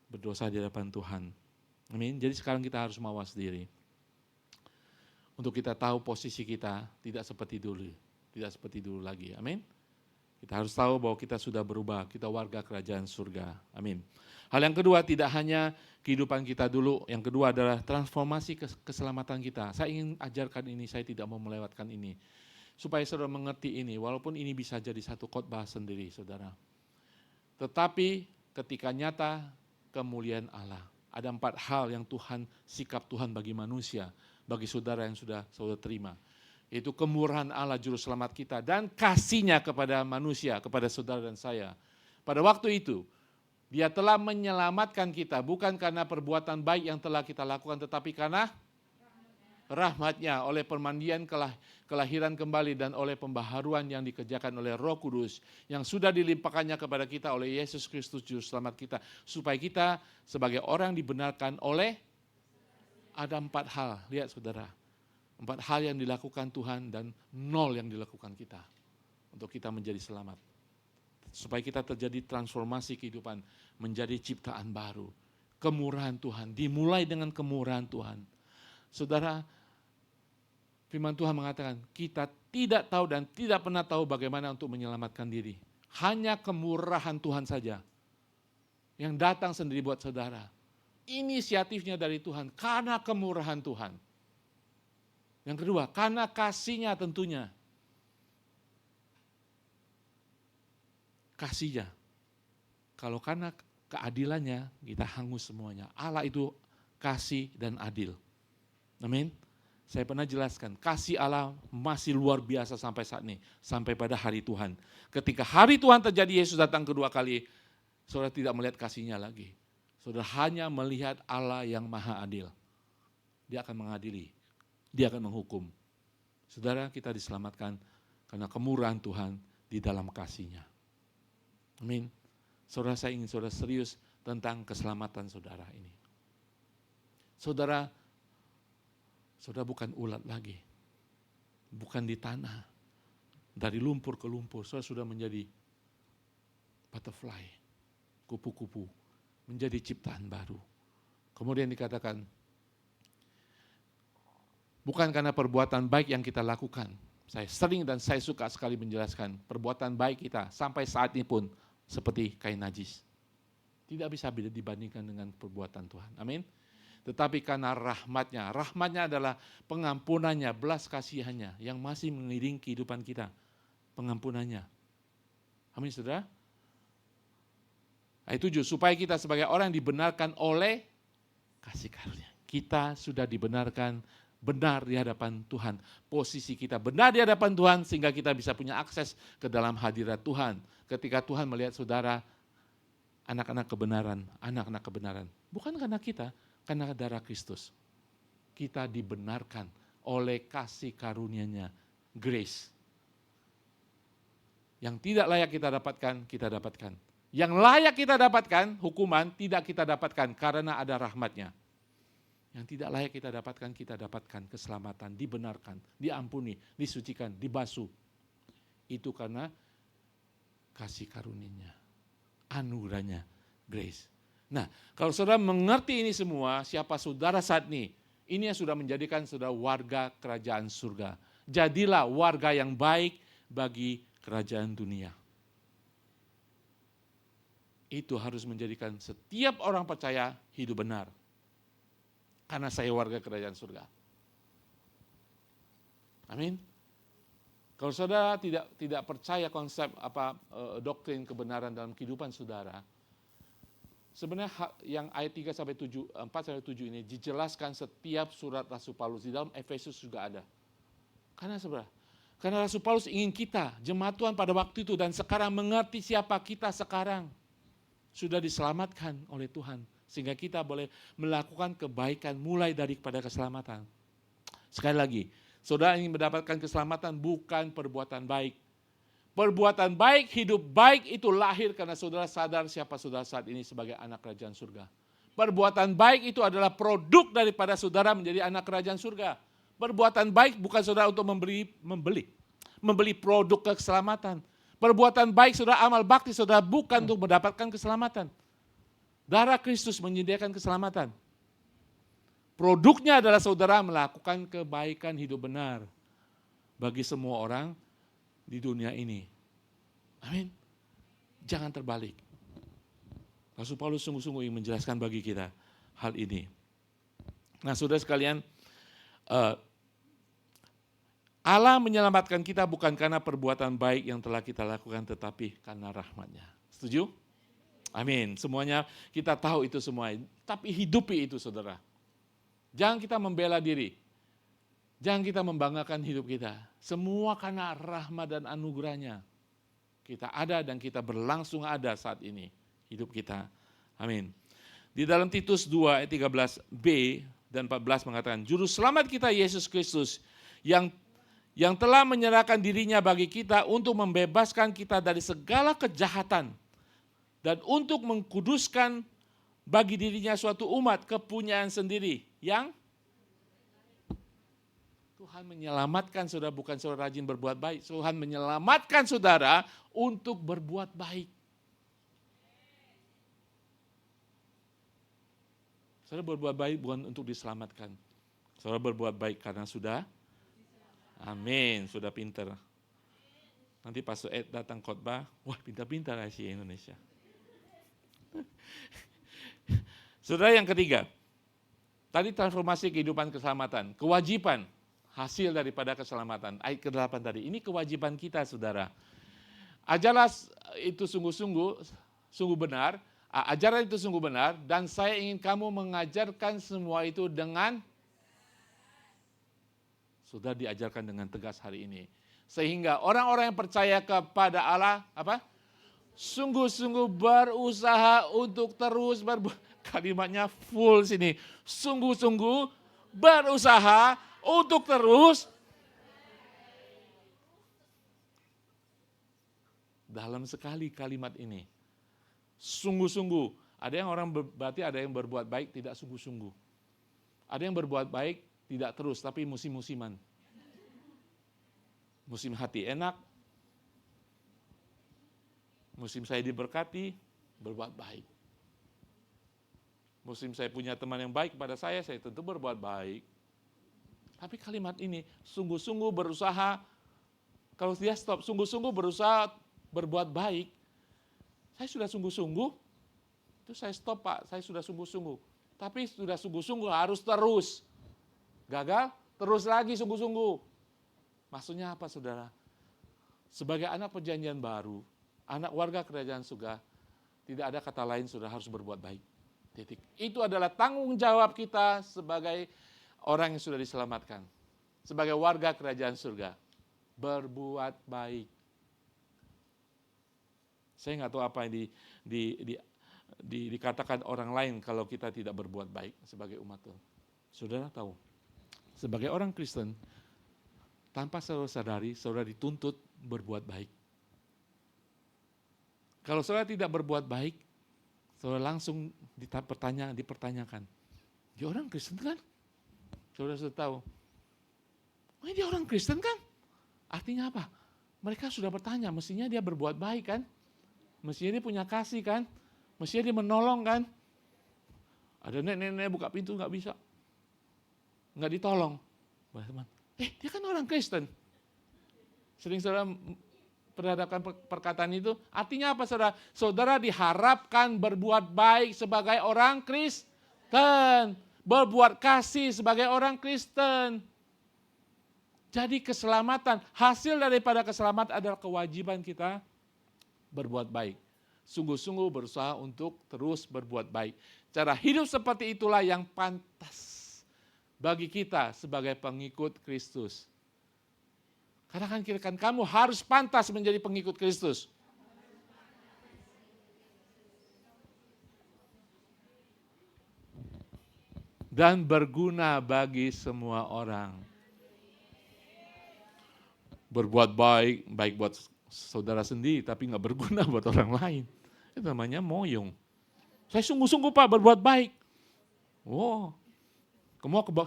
berdosa di hadapan Tuhan. Amin. Jadi sekarang kita harus mawas diri. Untuk kita tahu posisi kita tidak seperti dulu lagi. Amin. Kita harus tahu bahwa kita sudah berubah, kita warga kerajaan surga. Amin. Hal yang kedua, tidak hanya kehidupan kita dulu, yang kedua adalah transformasi keselamatan kita. Saya ingin ajarkan ini, saya tidak mau melewatkan ini. Supaya saudara mengerti ini, walaupun ini bisa jadi satu khotbah sendiri, saudara. Tetapi ketika nyata kemuliaan Allah, ada 4 hal yang sikap Tuhan bagi manusia, bagi saudara yang sudah saudara terima. Yaitu kemurahan Allah Juru Selamat kita dan kasih-Nya kepada manusia, kepada saudara dan saya. Pada waktu itu, Dia telah menyelamatkan kita bukan karena perbuatan baik yang telah kita lakukan, tetapi karena rahmat-Nya oleh permandian kelahiran kembali dan oleh pembaharuan yang dikerjakan oleh Roh Kudus yang sudah dilimpahkannya kepada kita oleh Yesus Kristus Juru Selamat kita, supaya kita sebagai orang dibenarkan oleh, ada 4 hal, lihat saudara, 4 hal yang dilakukan Tuhan dan 0 yang dilakukan kita untuk kita menjadi selamat. Supaya kita terjadi transformasi kehidupan, menjadi ciptaan baru. Kemurahan Tuhan, dimulai dengan kemurahan Tuhan. Saudara, firman Tuhan mengatakan, kita tidak tahu dan tidak pernah tahu bagaimana untuk menyelamatkan diri. Hanya kemurahan Tuhan saja yang datang sendiri buat saudara. Inisiatifnya dari Tuhan, karena kemurahan Tuhan. Yang kedua, karena kasih-Nya tentunya. Kasih-Nya. Kalau karena keadilannya, kita hangus semuanya. Allah itu kasih dan adil. Amin. Saya pernah jelaskan, kasih Allah masih luar biasa sampai saat ini. Sampai pada hari Tuhan. Ketika hari Tuhan terjadi, Yesus datang kedua kali, saudara tidak melihat kasih-Nya lagi. Saudara hanya melihat Allah yang maha adil. Dia akan mengadili. Dia akan menghukum. Saudara, kita diselamatkan karena kemurahan Tuhan di dalam kasih-Nya. Amin. Saudara, saya ingin saudara serius tentang keselamatan saudara ini. Saudara bukan ulat lagi. Bukan di tanah. Dari lumpur ke lumpur, saudara sudah menjadi butterfly, kupu-kupu, menjadi ciptaan baru. Kemudian dikatakan, bukan karena perbuatan baik yang kita lakukan. Saya sering dan saya suka sekali menjelaskan, perbuatan baik kita sampai saat ini pun seperti kain najis. Tidak bisa dibandingkan dengan perbuatan Tuhan. Amin. Tetapi karena rahmat-Nya. Rahmat-Nya adalah pengampunannya, belas kasihannya yang masih mengiringi kehidupan kita. Pengampunannya. Amin, saudara. Ayat 7, supaya kita sebagai orang dibenarkan oleh kasih karunia. Kita sudah dibenarkan benar di hadapan Tuhan. Posisi kita benar di hadapan Tuhan sehingga kita bisa punya akses ke dalam hadirat Tuhan. Ketika Tuhan melihat saudara, anak-anak kebenaran. Bukan karena kita, karena darah Kristus. Kita dibenarkan oleh kasih karunia-Nya, grace. Yang tidak layak kita dapatkan, kita dapatkan. Yang layak kita dapatkan, hukuman, tidak kita dapatkan karena ada rahmat-Nya. Yang tidak layak kita dapatkan keselamatan, dibenarkan, diampuni, disucikan, dibasuh. Itu karena kasih karunia-Nya, anugerah-Nya, grace. Nah, kalau saudara mengerti ini semua, siapa saudara saat ini yang sudah menjadikan saudara warga kerajaan surga. Jadilah warga yang baik bagi kerajaan dunia. Itu harus menjadikan setiap orang percaya hidup benar. Karena saya warga kerajaan surga. Amin. Kalau saudara tidak percaya konsep doktrin kebenaran dalam kehidupan saudara, sebenarnya yang ayat 4 sampai 7 ini dijelaskan setiap surat Rasul Paulus. Di dalam Efesus juga ada. Karena Rasul Paulus ingin kita, jemaat Tuhan pada waktu itu dan sekarang mengerti siapa kita sekarang. Sudah diselamatkan oleh Tuhan. Sehingga kita boleh melakukan kebaikan mulai daripada keselamatan. Sekali lagi, saudara ingin mendapatkan keselamatan bukan perbuatan baik. Perbuatan baik, hidup baik itu lahir karena saudara sadar siapa saudara saat ini sebagai anak kerajaan surga. Perbuatan baik itu adalah produk daripada saudara menjadi anak kerajaan surga. Perbuatan baik bukan saudara untuk membeli produk keselamatan. Perbuatan baik saudara, amal bakti saudara bukan untuk mendapatkan keselamatan. Darah Kristus menyediakan keselamatan. Produknya adalah saudara melakukan kebaikan hidup benar bagi semua orang di dunia ini. Amin. Jangan terbalik. Rasul Paulus sungguh-sungguh ingin menjelaskan bagi kita hal ini. Nah, saudara sekalian, Allah menyelamatkan kita bukan karena perbuatan baik yang telah kita lakukan, tetapi karena rahmat-Nya. Setuju? Amin. Semuanya kita tahu itu semua. Tapi hidupi itu, saudara. Jangan kita membela diri. Jangan kita membanggakan hidup kita. Semua karena rahmat dan anugerah-Nya. Kita ada dan kita berlangsung ada saat ini. Hidup kita. Amin. Di dalam Titus 2 ayat 13b dan 14 mengatakan, Juru selamat kita Yesus Kristus yang telah menyerahkan dirinya bagi kita untuk membebaskan kita dari segala kejahatan dan untuk mengkuduskan bagi dirinya suatu umat kepunyaan sendiri yang Tuhan menyelamatkan saudara, bukan saudara rajin berbuat baik. Tuhan menyelamatkan saudara untuk berbuat baik. Saudara berbuat baik bukan untuk diselamatkan. Saudara berbuat baik karena sudah, amin, sudah pintar. Nanti Pastor Ed datang khotbah, wah pintar-pintar Asia Indonesia. Saudara yang ketiga, tadi transformasi kehidupan keselamatan, kewajiban hasil daripada keselamatan. Ayat ke-8 tadi, ini kewajiban kita saudara. Ajarlah itu sungguh benar, ajaran itu sungguh benar, dan saya ingin kamu mengajarkan semua itu dengan, sudah diajarkan dengan tegas hari ini. Sehingga orang-orang yang percaya kepada Allah, sungguh-sungguh berusaha untuk terus kalimatnya full sini. Sungguh-sungguh berusaha untuk terus. Dalam sekali kalimat ini. Sungguh-sungguh. Ada yang orang berarti ada yang berbuat baik tidak sungguh-sungguh. Ada yang berbuat baik tidak terus tapi musim-musiman. Musim hati enak. Musim saya diberkati, berbuat baik. Musim saya punya teman yang baik kepada saya tentu berbuat baik. Tapi kalimat ini, sungguh-sungguh berusaha, kalau dia stop, sungguh-sungguh berusaha berbuat baik, saya sudah sungguh-sungguh, itu saya stop Pak, saya sudah sungguh-sungguh. Tapi sudah sungguh-sungguh harus terus. Gagal, terus lagi sungguh-sungguh. Maksudnya apa saudara? Sebagai anak perjanjian baru, anak warga kerajaan surga, tidak ada kata lain sudah harus berbuat baik. Titik. Itu adalah tanggung jawab kita sebagai orang yang sudah diselamatkan. Sebagai warga kerajaan surga. Berbuat baik. Saya nggak tahu apa yang dikatakan orang lain kalau kita tidak berbuat baik sebagai umat Tuhan. Saudara tahu, sebagai orang Kristen, tanpa saudara sadari, saudara dituntut berbuat baik. Kalau saudara tidak berbuat baik, saudara langsung dipertanyakan. Dia orang Kristen kan? Saudara sudah tahu. Oh, dia orang Kristen kan? Artinya apa? Mereka sudah bertanya, mestinya dia berbuat baik kan? Mestinya dia punya kasih kan? Mestinya dia menolong kan? Ada nenek-nenek buka pintu nggak bisa. Nggak ditolong. Dia kan orang Kristen. Sering saudara perhadapkan perkataan itu, artinya apa saudara? Saudara diharapkan berbuat baik sebagai orang Kristen. Berbuat kasih sebagai orang Kristen. Jadi keselamatan, hasil daripada keselamatan adalah kewajiban kita berbuat baik. Sungguh-sungguh berusaha untuk terus berbuat baik. Cara hidup seperti itulah yang pantas bagi kita sebagai pengikut Kristus. Karena kan kamu harus pantas menjadi pengikut Kristus. Dan berguna bagi semua orang. Berbuat baik buat saudara sendiri, tapi nggak berguna buat orang lain. Itu namanya moyong. Saya sungguh-sungguh Pak berbuat baik. Oh,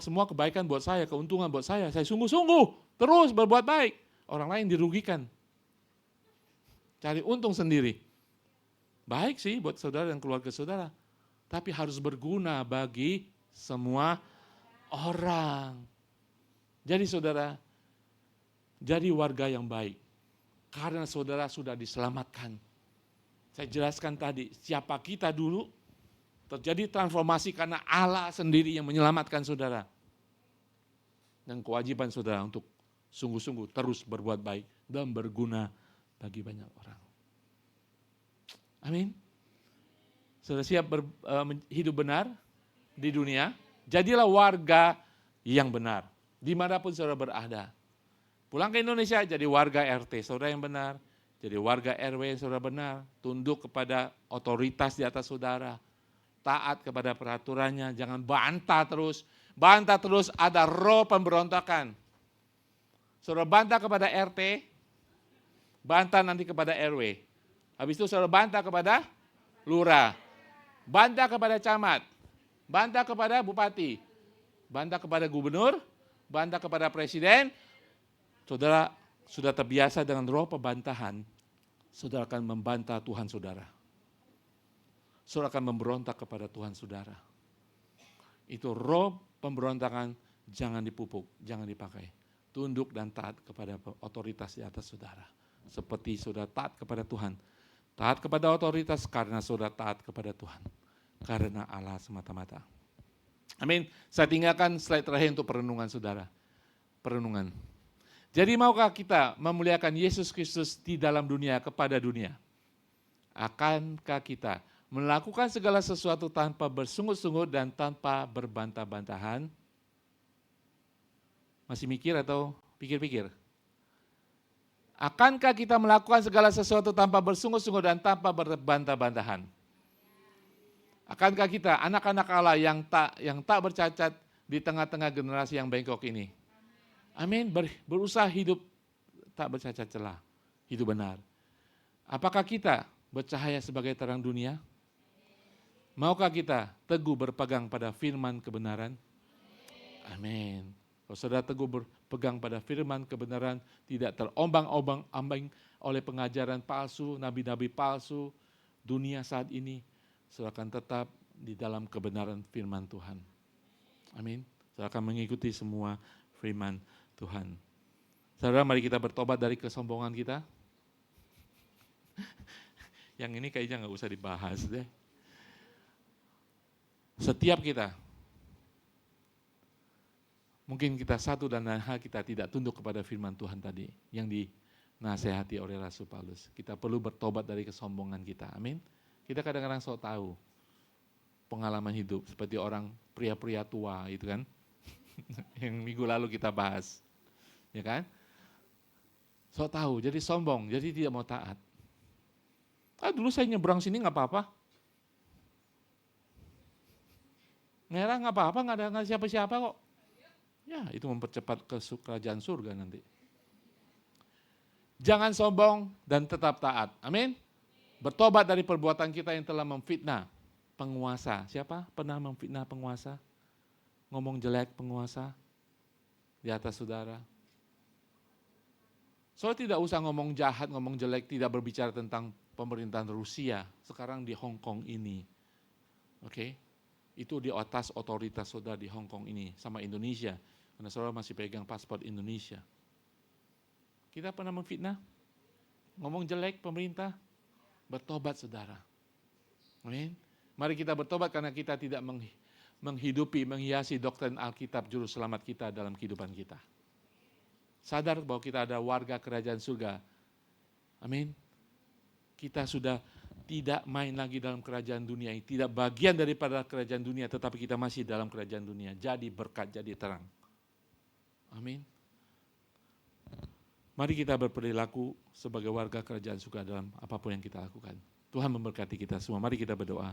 semua kebaikan buat saya, keuntungan buat saya. Saya sungguh-sungguh terus berbuat baik. Orang lain dirugikan. Cari untung sendiri. Baik sih buat saudara dan keluarga saudara. Tapi harus berguna bagi semua orang. Jadi saudara, jadi warga yang baik. Karena saudara sudah diselamatkan. Saya jelaskan tadi, siapa kita dulu, terjadi transformasi karena Allah sendiri yang menyelamatkan saudara. Dan kewajiban saudara untuk sungguh-sungguh terus berbuat baik dan berguna bagi banyak orang. Amin. Saudara siap hidup benar di dunia? Jadilah warga yang benar, dimanapun saudara berada. Pulang ke Indonesia jadi warga RT, saudara yang benar. Jadi warga RW yang saudara benar, tunduk kepada otoritas di atas saudara. Taat kepada peraturannya, jangan bantah terus. Bantah terus, ada roh pemberontakan. Saudara bantah kepada RT, bantah nanti kepada RW. Habis itu saudara bantah kepada lurah, bantah kepada camat, bantah kepada bupati, bantah kepada gubernur, bantah kepada presiden. Saudara sudah terbiasa dengan roh pembantahan, saudara akan membantah Tuhan saudara. Saudara akan memberontak kepada Tuhan saudara. Itu roh pemberontakan, jangan dipupuk, jangan dipakai. Tunduk dan taat kepada otoritas di atas saudara. Seperti saudara taat kepada Tuhan. Taat kepada otoritas karena saudara taat kepada Tuhan. Karena Allah semata-mata. Amin. Saya tinggalkan slide terakhir untuk perenungan saudara. Perenungan. Jadi maukah kita memuliakan Yesus Kristus di dalam dunia kepada dunia? Akankah kita melakukan segala sesuatu tanpa bersungut-sungut dan tanpa berbantah-bantahan? Masih mikir atau pikir-pikir? Akankah kita melakukan segala sesuatu tanpa bersungut-sungut dan tanpa berbantah-bantahan? Akankah kita anak-anak Allah yang tak bercacat di tengah-tengah generasi yang bengkok ini? Amin, berusaha hidup tak bercacat celah, hidup benar. Apakah kita bercahaya sebagai terang dunia? Maukah kita teguh berpegang pada firman kebenaran? Amin. Kalau saudara teguh berpegang pada firman kebenaran, tidak terombang-ambing oleh pengajaran palsu, nabi-nabi palsu, dunia saat ini, saudara akan tetap di dalam kebenaran firman Tuhan. Amin. Saudara akan mengikuti semua firman Tuhan. Saudara, mari kita bertobat dari kesombongan kita. Yang ini kayaknya nggak usah dibahas deh. Setiap kita, mungkin kita satu dan lain hal kita tidak tunduk kepada firman Tuhan tadi, yang dinasehati oleh Rasul Paulus. Kita perlu bertobat dari kesombongan kita, amin. Kita kadang-kadang sok tahu pengalaman hidup, seperti orang pria-pria tua itu kan, yang minggu lalu kita bahas. Ya kan? Sok tahu, jadi sombong, jadi tidak mau taat. Dulu saya nyebrang sini nggak apa-apa. Merah nggak apa-apa, nggak ada siapa-siapa kok. Ya, itu mempercepat ke kerajaan surga nanti. Jangan sombong dan tetap taat. Amin. Bertobat dari perbuatan kita yang telah memfitnah penguasa. Siapa pernah memfitnah penguasa? Ngomong jelek penguasa di atas saudara. So tidak usah ngomong jahat, ngomong jelek, tidak berbicara tentang pemerintahan Rusia sekarang di Hong Kong ini. Oke, itu di atas otoritas saudara di Hong Kong ini sama Indonesia, karena saudara masih pegang paspor Indonesia. Kita pernah memfitnah, ngomong jelek pemerintah, bertobat saudara. Amin. Mari kita bertobat karena kita tidak menghidupi, menghiasi doktrin Alkitab juru selamat kita dalam kehidupan kita. Sadar bahwa kita ada warga kerajaan surga. Amin. Kita sudah tidak main lagi dalam kerajaan dunia ini. Tidak bagian daripada kerajaan dunia, tetapi kita masih dalam kerajaan dunia. Jadi berkat, jadi terang. Amin. Mari kita berperilaku sebagai warga kerajaan surga dalam apapun yang kita lakukan. Tuhan memberkati kita semua. Mari kita berdoa.